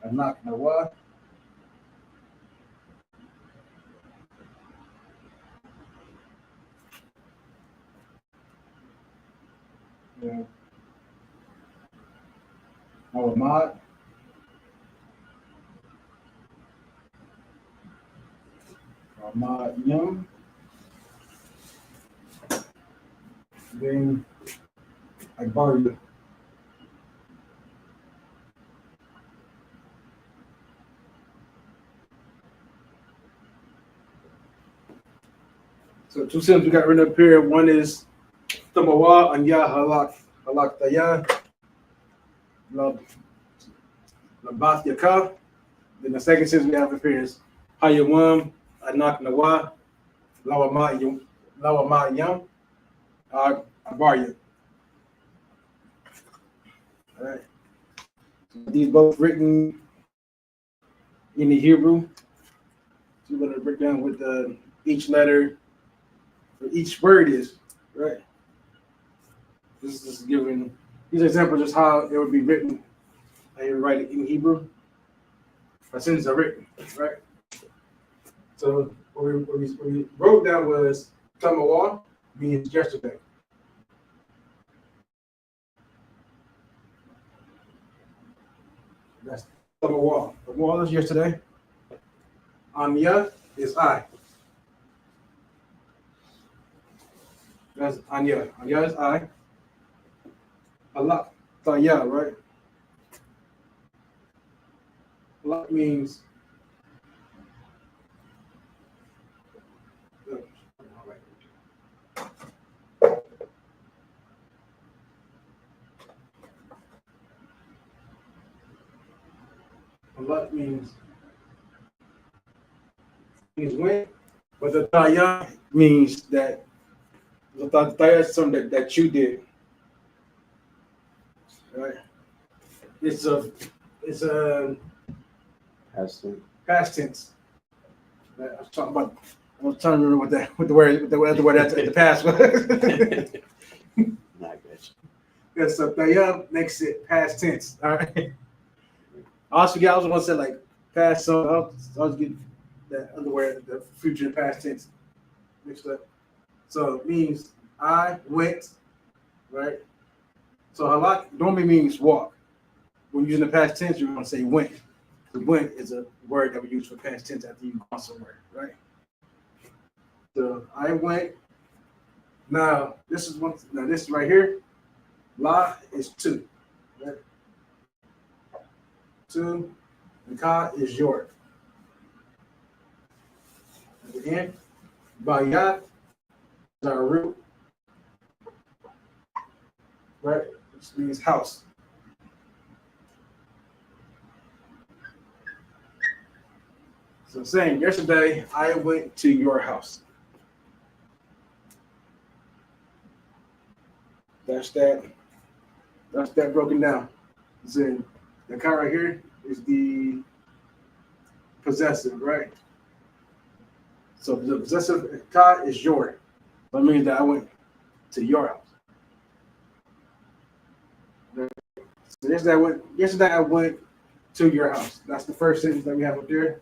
Anak Nawa. Yeah. Awamad. Ahmad Young. Then Agbaria. So two sentences we got written up here. One is Tamawa Anya Halak Daya Labath Yaka. Then the second sentence we have up here is Hayawam Anak Nawa Lawama Yam Agbaria. All right. These both written in the Hebrew. So we're going to break down what each letter for each word is, right? This is just giving these examples just how it would be written. How you write it in Hebrew. Our sentences are written, right? So what we wrote down was Tamawa means yesterday. That's Tamawa. Tamawa is yesterday. Anya is I. That's Anya. Anya is I. Allah. Taya, right? Allah means Allah means when, but the Taya means that the Taya is something that you did. Right? It's a past tense. I was talking about. I was trying to remember what the word at the past was.
Nah, I got you.
Yeah, so Taya makes it past tense. All right. I was going to say like past, so I was getting that other word, the future and past tense mixed up. So it means I went, right? So halak normally means walk. When using the past tense, you're going to say went. The went is a word that we use for past tense after you've gone somewhere, right? So I went. Now this is one. Now this right here, la is two. Right? Two. And ka is your. At the end, bayat is our root, right? Which means house. So saying yesterday I went to your house. That's that broken down. So the car right here is the possessive, right? So the possessive car is your. That means that I went to your house. So yesterday I went to your house. That's the first sentence that we have up there.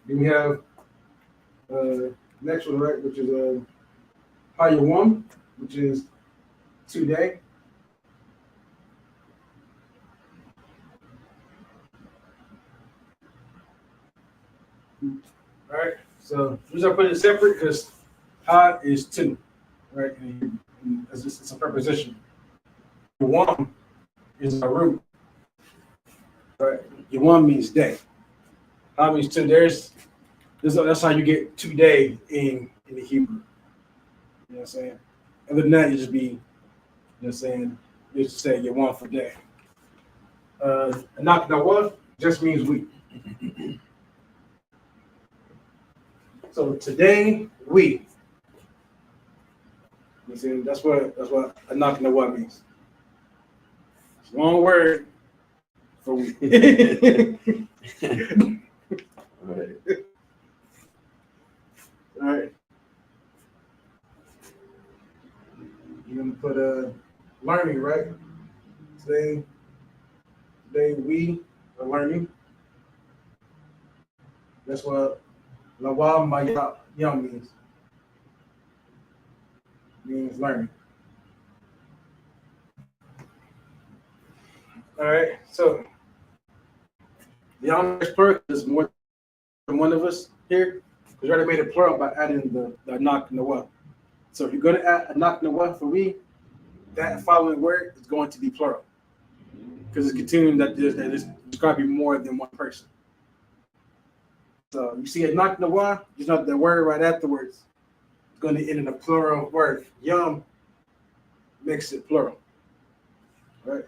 Then we have next one, right, which is Hayawam, which is today. All right. So the reason I put it separate because ha is two, right? And it's a preposition. Yawam is a root, right? Yawam means day. Ha means two. That's how you get today in the Hebrew. You know what I'm saying? Other than that, you just be, you know what I'm saying, you just say Yawam for day. Anak Nawaf just means we. So today we. You see, that's what Anak Nawaf means. It's a long word for we.
All right.
All right. You're gonna put learning, right? Today we are learning. That's what Lawam Mayam means. Means learning. All right. So the honors plural is more than one of us here. We already made it plural by adding the Anak Nawaf. So if you're going to add Anak Nawaf for we, that following word is going to be plural. Because it's continuing that there's got to be more than one person. So you see Anak Nawaf, it's not the word right afterwards. It's going to end in a plural word. Yum makes it plural. Right?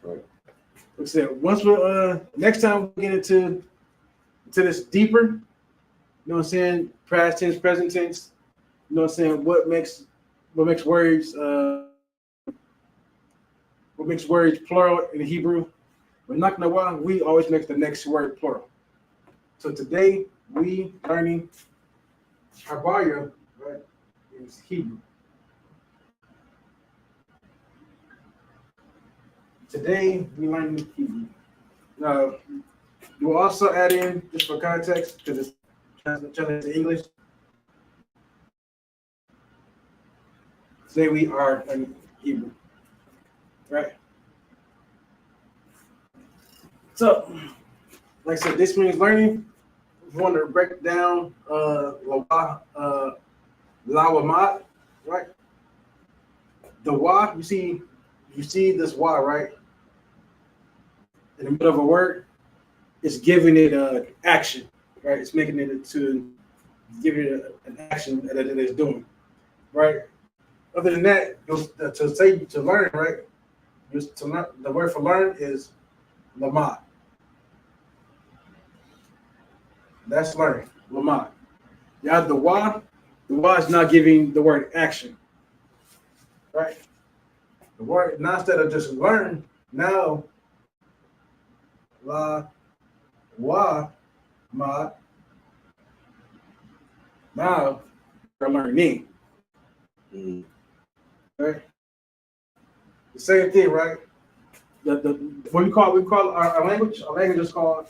Right.
Like I said, once we next time we get into this deeper, you know what I'm saying, past tense, present tense, you know what I'm saying, what makes words plural in Hebrew. But not Nawah, we always makes the next word plural. So today we learning Habaya, right, is Hebrew. Today we learning Hebrew. Now you will also add in, just for context, because it's translated to English. Today we are learning Hebrew. Right. So, like I said, this means learning. If you want to break down Lawamat, right? The wa, you see this wa, right? In the middle of a word, it's giving it action, right? It's making it to giving it an action that it is doing, right? Other than that, to learn, right? To learn, the word for learn is lamad. That's learning, lamad. You have the wa is not giving the word action, right? The word, now instead of just learn, now la wa ma. Now you're learning, right? The same thing, right? The what we call our language. Our language is called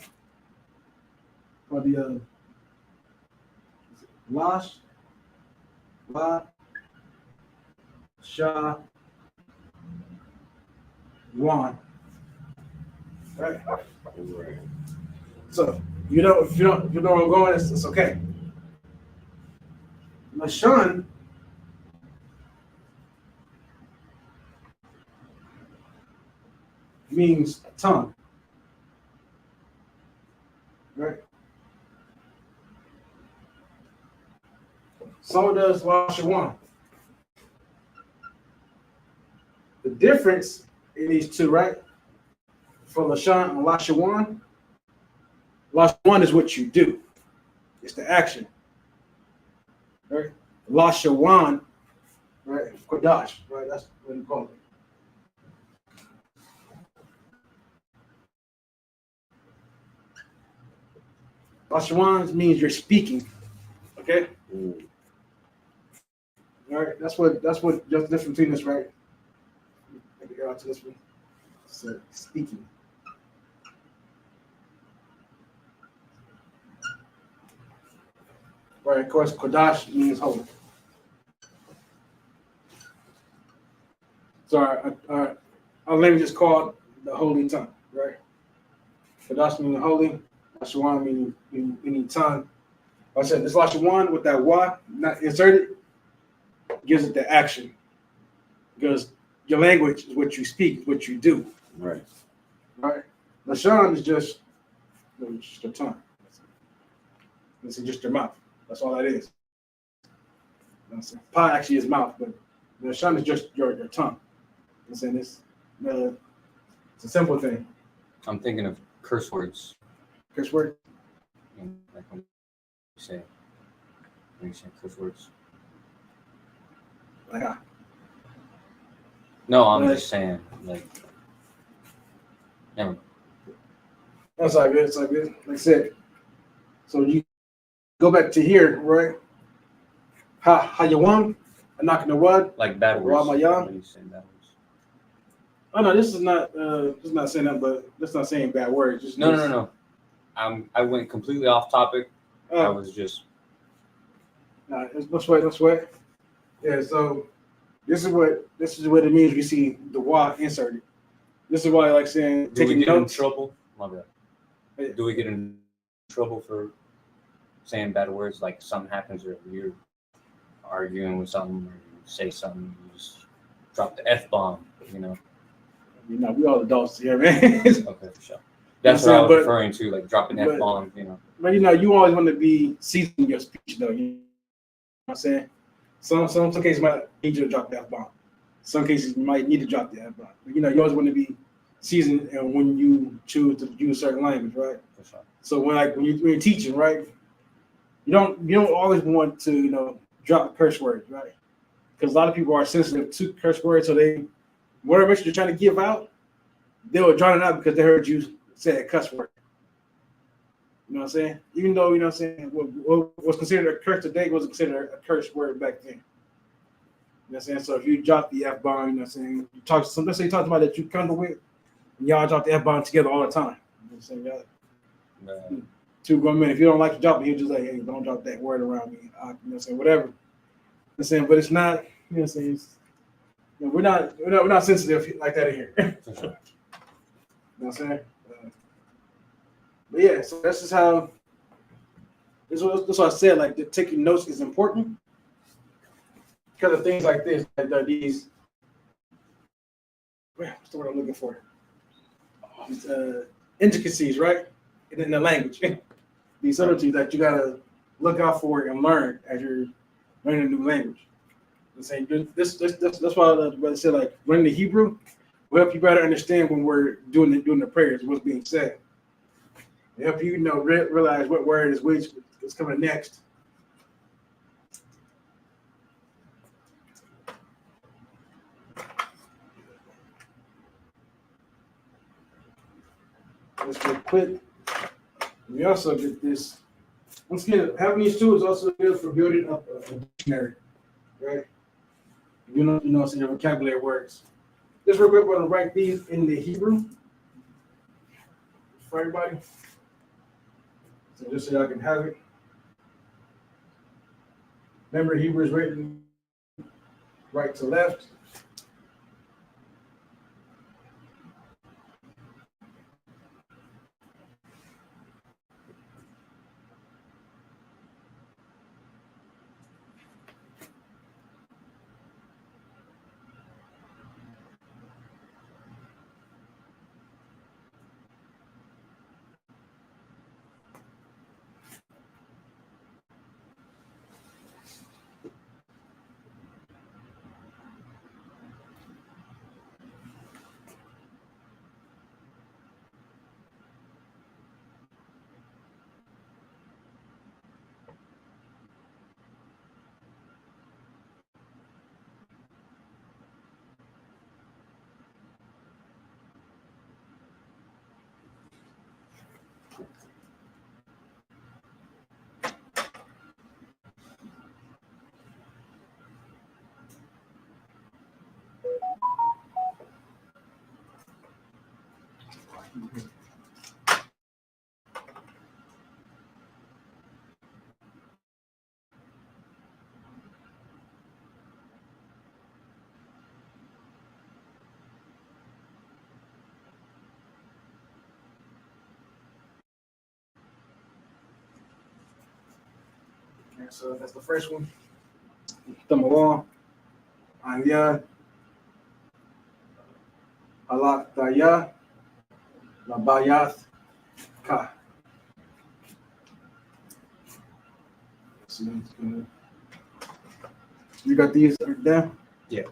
the Lash, La, Sha, Wan. Right? So if you know where I'm going, it's okay. Lashawan means tongue. Right? So does Lashawan. The difference in these two, right? For Lashawan and Lashawan is what you do. It's the action. Right? Lashawan, right? Qadash, right? That's what you call it. Lashawan means you're speaking. Okay? All right, that's what just the difference between this, right? Let me go out to this one. So speaking. Right, of course, Qadash means holy. So our language is called the holy tongue, right? Qadash meaning holy, Lashawan meaning tongue. Like I said, this Lashawan with that wa not inserted gives it the action. Because your language is what you speak, what you do.
Right.
Right? Lashawan is just your tongue. It's just your mouth. That's all that is. Pa actually is mouth, but the Lashawan is just your tongue. I'm saying it's a simple thing.
I'm thinking of curse words.
Curse word.
Like when you say curse words.
Like,
No, I'm
Right.
just saying, like, never.
that's all good. It's all good. Like I said, so you go back to here, right? How you want? A knock in the what?
Like bad words.
Ramayam?
When you say bad words.
Oh no, this is not saying that, but that's not saying bad words. Just
No. I went completely off topic. I was just.
Nah, no sweat. Yeah, so this is what it means. We see the wa inserted. This is why I like saying
Do we
taking
get in
notes.
trouble? My bad.
Yeah.
Do we get in trouble for saying bad words? Like something happens, or you're arguing with something, or you say something, you just drop the F-bomb, you know?
You know, we all adults here, man.
Okay, for sure. That's what I was referring to, like dropping
but-
F-bomb, you know?
But you always want to be seasoned in your speech, though. You know what I'm saying? Some cases you might need you to drop the F-bomb. Some cases you might need to drop the F-bomb. But, you always want to be seasoned and when you choose to use certain language, right?
For sure.
So when you're teaching, right, you don't always want to drop curse words, right? Because a lot of people are sensitive to curse words, so whatever message you're trying to give out, they will drown it out because they heard you say a cuss word. You know what I'm saying? Even though what was considered a curse today wasn't considered a curse word back then. You know what I'm saying? So if you drop the F-bomb, you know what I'm saying, let's say you talk about that you condom with, and y'all drop the F-bomb together all the time. You know what I'm saying? Y'all, two grown men, if you don't like to drop it, he'll just like, hey, don't drop that word around me. You know what I'm saying? Whatever. You know what I'm saying? But it's not, you know what I'm saying? We're not sensitive like that in here.
For sure.
You know what I'm saying? But yeah, so that's just how. That's what I said. Like taking notes is important because of things like this. Like these. What's the word I'm looking for? These intricacies, right? In the language, these subtleties that you gotta look out for and learn as you're learning a new language. I'm saying that's why the brother said like learning the Hebrew will help you better understand when we're doing the prayers, what's being said. It help you realize what word is which is coming next. Let's get quick. We also get this. Once again, having these tools also good for building up a dictionary, right? So your vocabulary works. Just real quick, we're gonna write these in the Hebrew for everybody. So just so y'all can have it. Remember, Hebrew is written right to left. And so that's the first one. Tamawal, Anya, Halak Daya, Labayath Ka. So you got these down?
Yeah.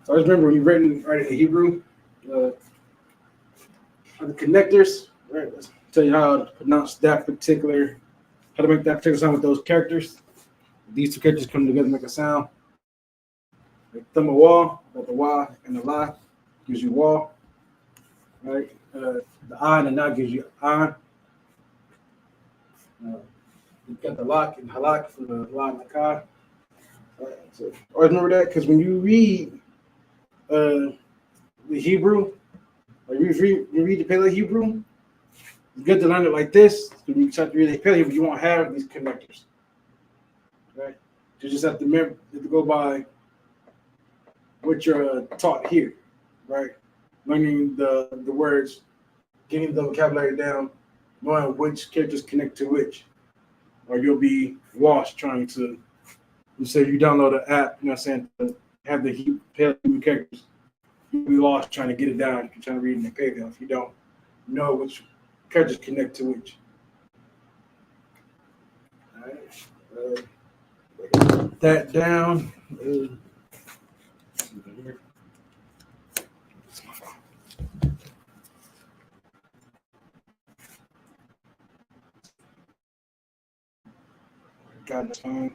So I just remember when you write in Hebrew, the connectors, right? Let's tell you how to pronounce that particular, how to make that particular sound with those characters. These two characters come together to make a sound. Like Tamawal, the wa and the la gives you wall, right? The I and the na gives you an. You got the lock and halak from the la and the ka. Right, so always remember that because when you read the Hebrew, like you read the Paleo Hebrew, it's good to learn it like this. When you start to read the Paleo Hebrew, you won't have these connectors. Right? You just have to remember to go by what you're taught here, right? Learning the words, getting the vocabulary down, knowing which characters connect to which, or you'll be lost trying to. You say you download an app, you know what I'm saying, to have the Hebrew characters. You'll be lost trying to get it down. You're trying to read in the Paleo if you don't know which characters connect to which. All right. That down. Got the phone.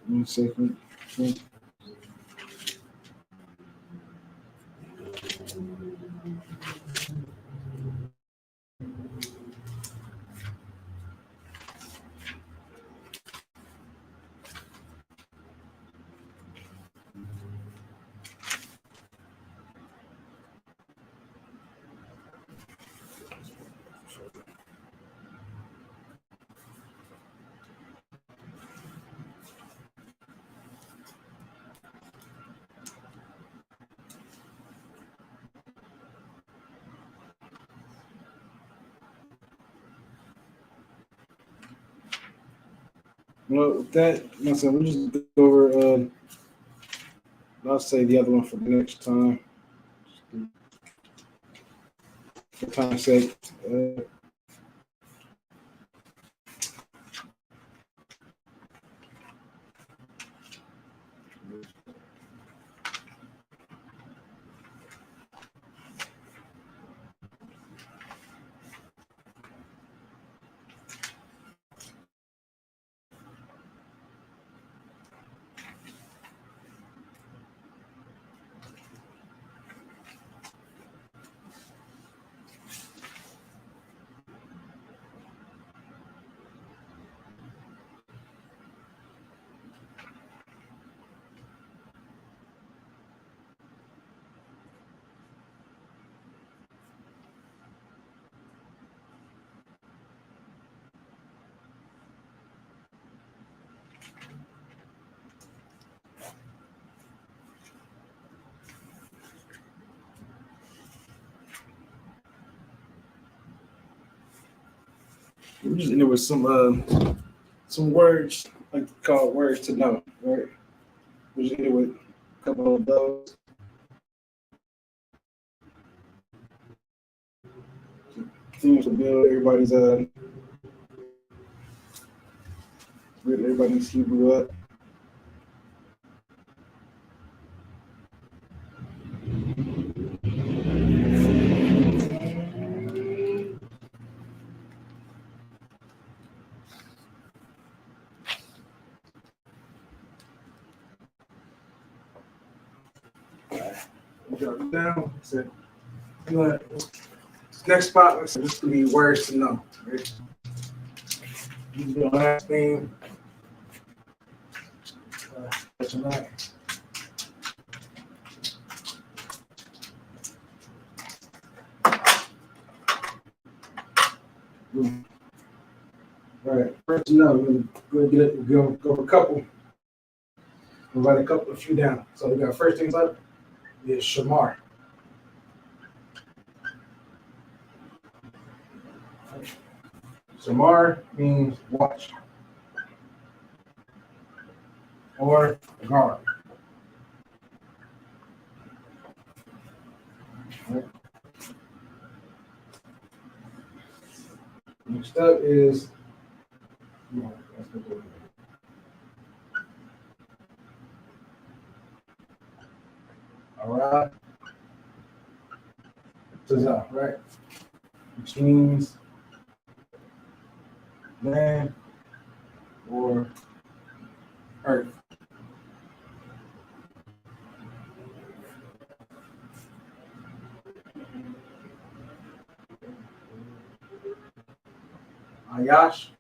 One second. Well, with that, we'll just go over. I'll say the other one for the next time. For time's sake. We're just in there with some words, like called words to know, right? We're just in there with a couple of those. Continue to build everybody's Hebrew up. Drop it down. So, next spot, this is gonna be words to know. Right? The last thing. Tonight. All right, first to know, we're gonna go over a couple. We'll write a few down. So we got first things up is shamar. Shamar means watch or guard. Right. Next up is Alright. Right? Which means land or earth. Ayash.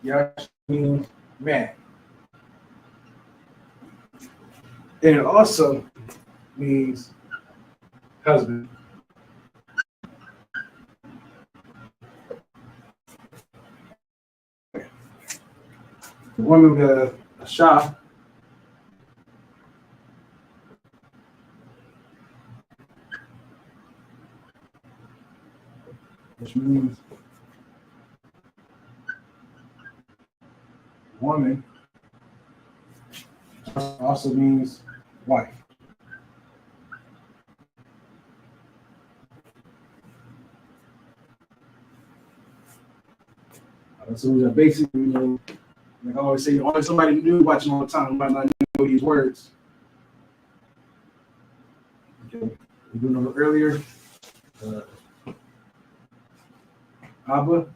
Yash means man. And it also means husband. The woman with a shah. Which means woman. Also means wife. So we are basically, like I always say, always somebody new watching all the time might not know these words. Okay, we do know earlier. Abba,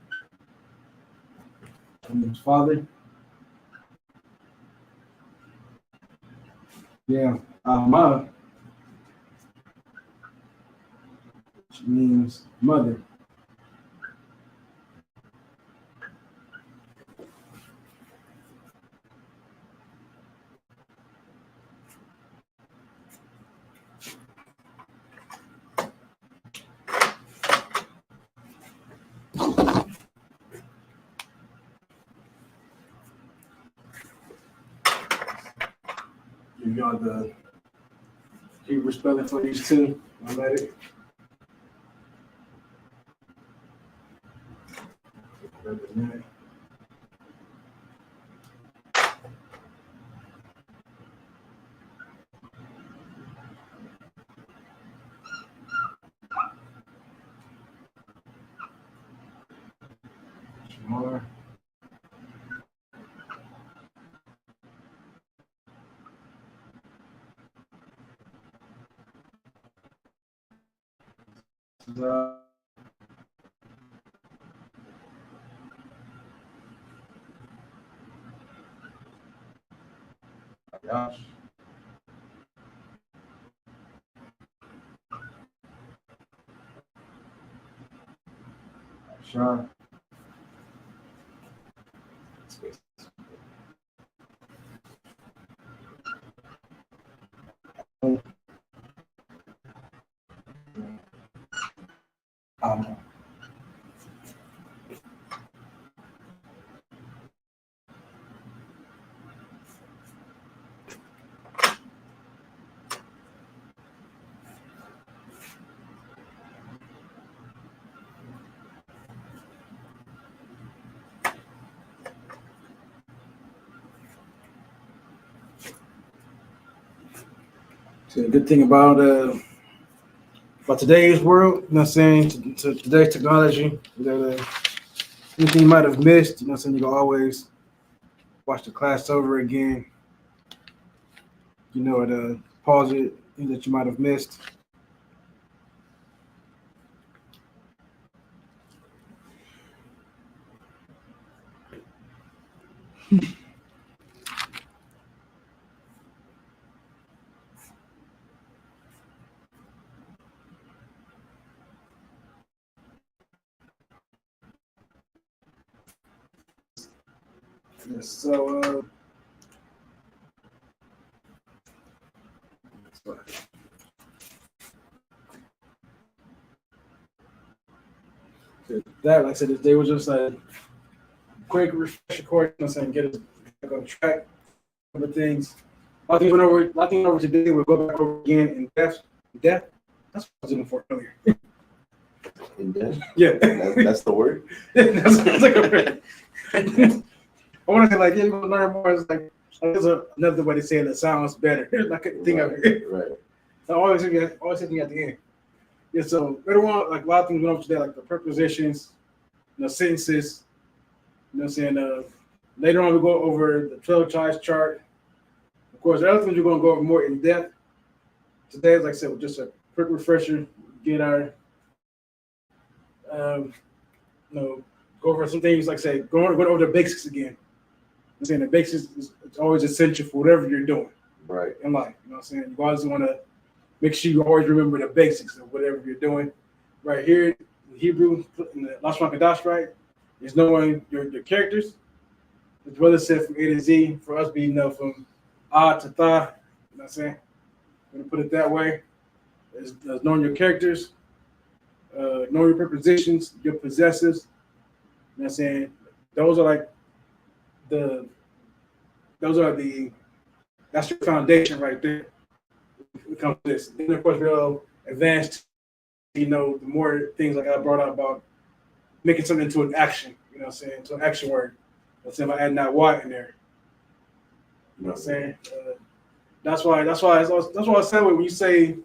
means father. Yeah, Ama, which means mother. give y'all the Hebrew spelling for these two. I'm at it. More. Gosh. Sure. So the good thing about today's world, you know what I'm saying, to today's technology, that anything you might have missed, you know what I'm saying, you can always watch the class over again. You know, pause it, things that you might have missed. Yes, so that, like I said, they was just a quick refresher course, you know what I'm saying, get us back on track of things. A lot of things went over today. We'll go back over again in depth. That's what I was looking for earlier.
In depth?
Yeah.
That's the word?
That's like a I want to say, like, yeah, you want to learn more. It's like, there's another way to say it that sounds better. I couldn't think of it.
Right.
So always thinking at the end. Yeah, so later on, like a lot of things went over today, like the prepositions, sentences. You know what I'm saying? Later on, we go over the 12 tribes chart. Of course, the other things we're going to go over more in depth. Today, like I said, just a quick refresher, get our, go over some things, like I say, go over the basics again. I'm saying the basics is always essential for whatever you're doing.
Right.
In life. You know what I'm saying? You always want to make sure you always remember the basics of whatever you're doing. Right here, in Hebrew, in the Lashawan Qadash, right, is knowing your characters. As brother said from A to Z, for us being from A to Tha, you know what I'm saying? I'm going to put it that way. Is knowing your characters, knowing your prepositions, your possessives. You know what I'm saying? Those are like that's your foundation right there. It comes to this. Then of course we'll advance, the more things like I brought up about making something into an action, you know what I'm saying? To an action word. Let's say if I add that Y in there. You know what I'm saying? That's why I said when you say,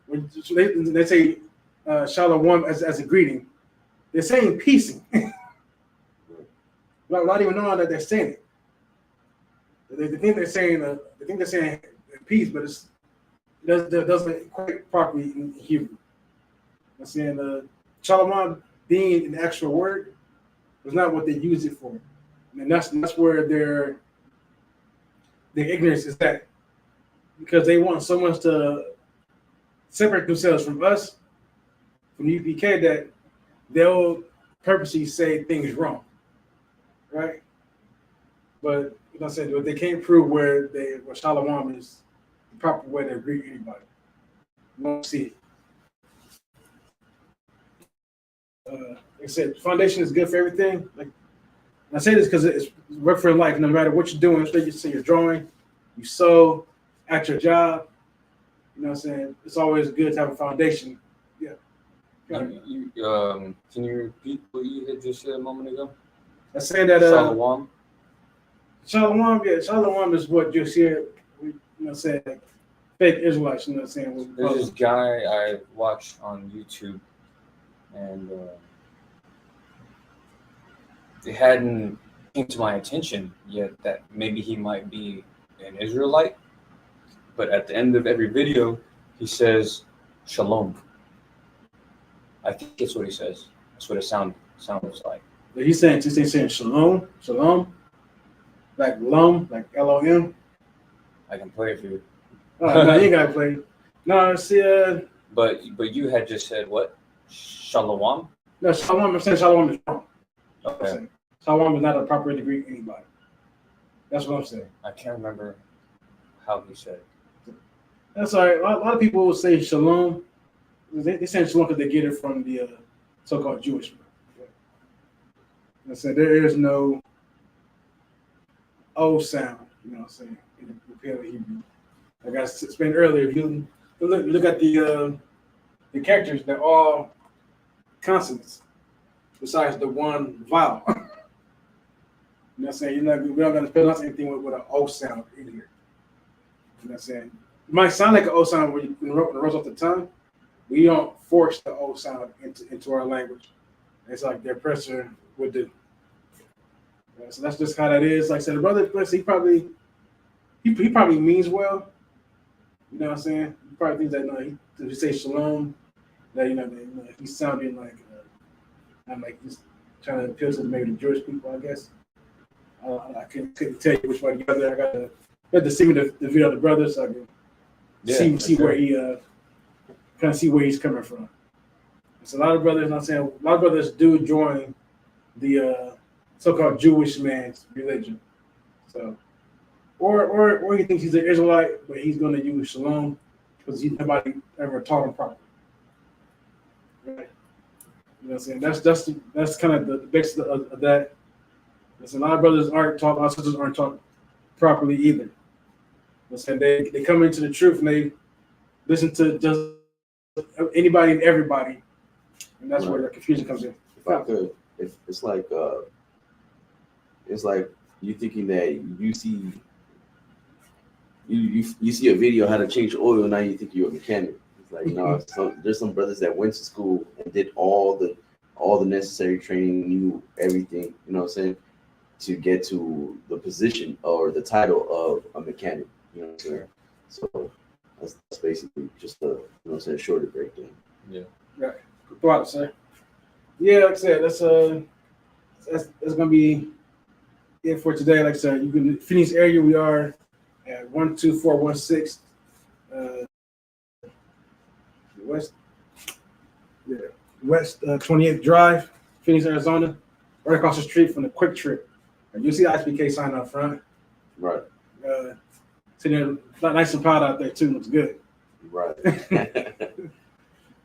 when they say shalom as a greeting, they're saying peacing. Not even knowing that they're saying it. They think they're saying peace, but it doesn't quite properly in Hebrew. I'm saying shalom being an actual word was not what they use it for, and that's where their ignorance is at, because they want so much to separate themselves from us, from the UPK, that they'll purposely say things wrong, right? But you know what I'm saying, they can't prove where shalom is the proper way to greet anybody. You won't see it. Like I said, foundation is good for everything. Like I say this because it's work for life. No matter what you're doing, especially you say you're drawing, you sew, at your job, you know what I'm saying, it's always good to have a foundation. Yeah.
Can you repeat what you had just said a moment ago?
I saying that
Shalom.
Shalom is what you hear, you know what I'm saying, fake Israelites, you know what I'm saying.
There's this guy I watched on YouTube, and it hadn't came to my attention yet that maybe he might be an Israelite. But at the end of every video, he says shalom. I think that's what he says. That's what it sounds like.
He's saying shalom, like lum, like LOM.
I can play it for you.
Oh, no, you ain't gotta play. No, see,
But you had just said what? Shalom?
no, shalom. I'm saying shalom is wrong.
Okay.
Shalom is not a proper way to greet anybody. That's what I'm saying.
I can't remember how he said it.
That's all right. A lot of people will say shalom. They say shalom because they get it from the so-called Jewish man. I said there is no O sound, you know what I'm saying, in the Paleo Hebrew. Like I explained earlier, if you look at the characters, they're all consonants besides the one vowel. You know what I'm saying? We're not going to pronounce anything with an O sound in here. You know what I'm saying? It might sound like an O sound when it rolls off the tongue. We don't force the O sound into our language. It's like their pressure would do. So that's just how that is. Like I said, the brother, he probably means well. You know what I'm saying? He probably thinks that if you say shalom, that he's sounding like I'm like just trying to appeal to maybe the Jewish people, I guess. I couldn't tell you which one or the other. I got to see the video of the brother so I can see where he kind of see where he's coming from. So a lot of brothers, a lot of brothers do join the so-called Jewish man's religion. So, or he thinks he's an Israelite, but he's going to use shalom because nobody ever taught him properly. Right? You know what I'm saying? That's kind of the basics of that. There's a lot of brothers aren't taught, a lot of sisters aren't taught properly either. You know what I'm saying? They come into the truth and they listen to just anybody and everybody, and that's where the confusion comes in.
If I could, it's like you thinking that you see a video how to change oil, now you think you're a mechanic. It's like no, there's some brothers that went to school and did all the necessary training, knew everything, you know what I'm saying, to get to the position or the title of a mechanic, you know what I'm saying. So that's basically just a shorter breakdown.
Yeah. Right. Good thought, sir. Yeah, like I said, that's gonna be it for today. Like I said, you can Phoenix area. We are at 12416 West 28th Drive, Phoenix, Arizona, right across the street from the Quick Trip. And you'll see the ISPK sign up front.
Right.
Sitting there, nice and proud out there too. Looks good.
Right.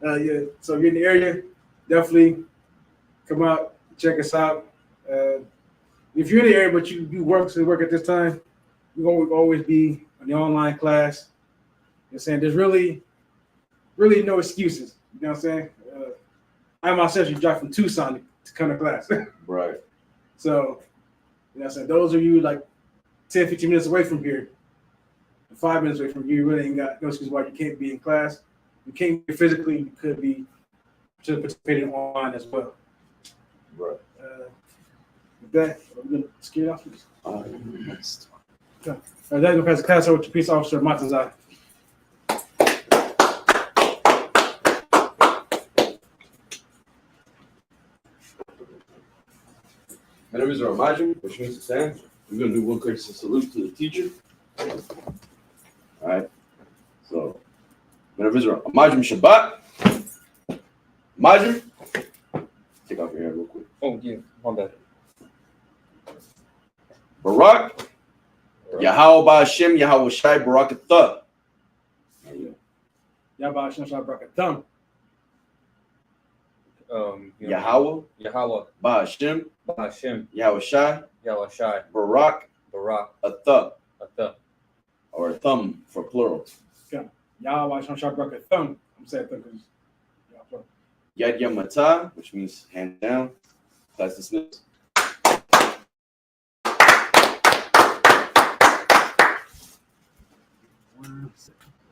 Yeah. So if you're in the area, definitely come out, check us out. If you're in the area but you work at this time, you're going to always be on the online class. You know what I'm saying? There's really no excuses. You know what I'm saying? I myself should drive from Tucson to come to class.
Right.
So, you know what I'm saying? Those of you like 10, 15 minutes away from here, 5 minutes away from here, you really ain't got no excuse why you can't be in class. You can't be physically, you could be just participating online as well.
Right.
With that, I'm going to scare it off.
Next.
Okay. That's going to pass the class over to Peace Officer Matazai.
My name is Ramajim, which means to stand. We're going to do one courtesy salute to the teacher. All right. So, my name is Ramajim Shabbat. Majim, take off your hair real quick.
Oh, yeah, my bad.
Barak, Yahweh Ba'Hashem, Yahweh Shai, Barakatah.
Yahweh Hashem Shai Barakatam.
Yahweh Ba'Hashem,
Ba'Hashem,
Yahweh Shai,
Yahweh Shai,
Barak,
Barak,
Atah.
Atah.
or thumb for plural.
Yahweh Shem Shabrak Thumb. I'm saying thumb because
Yad Yamata, which means hand down. Class dismissed. One second.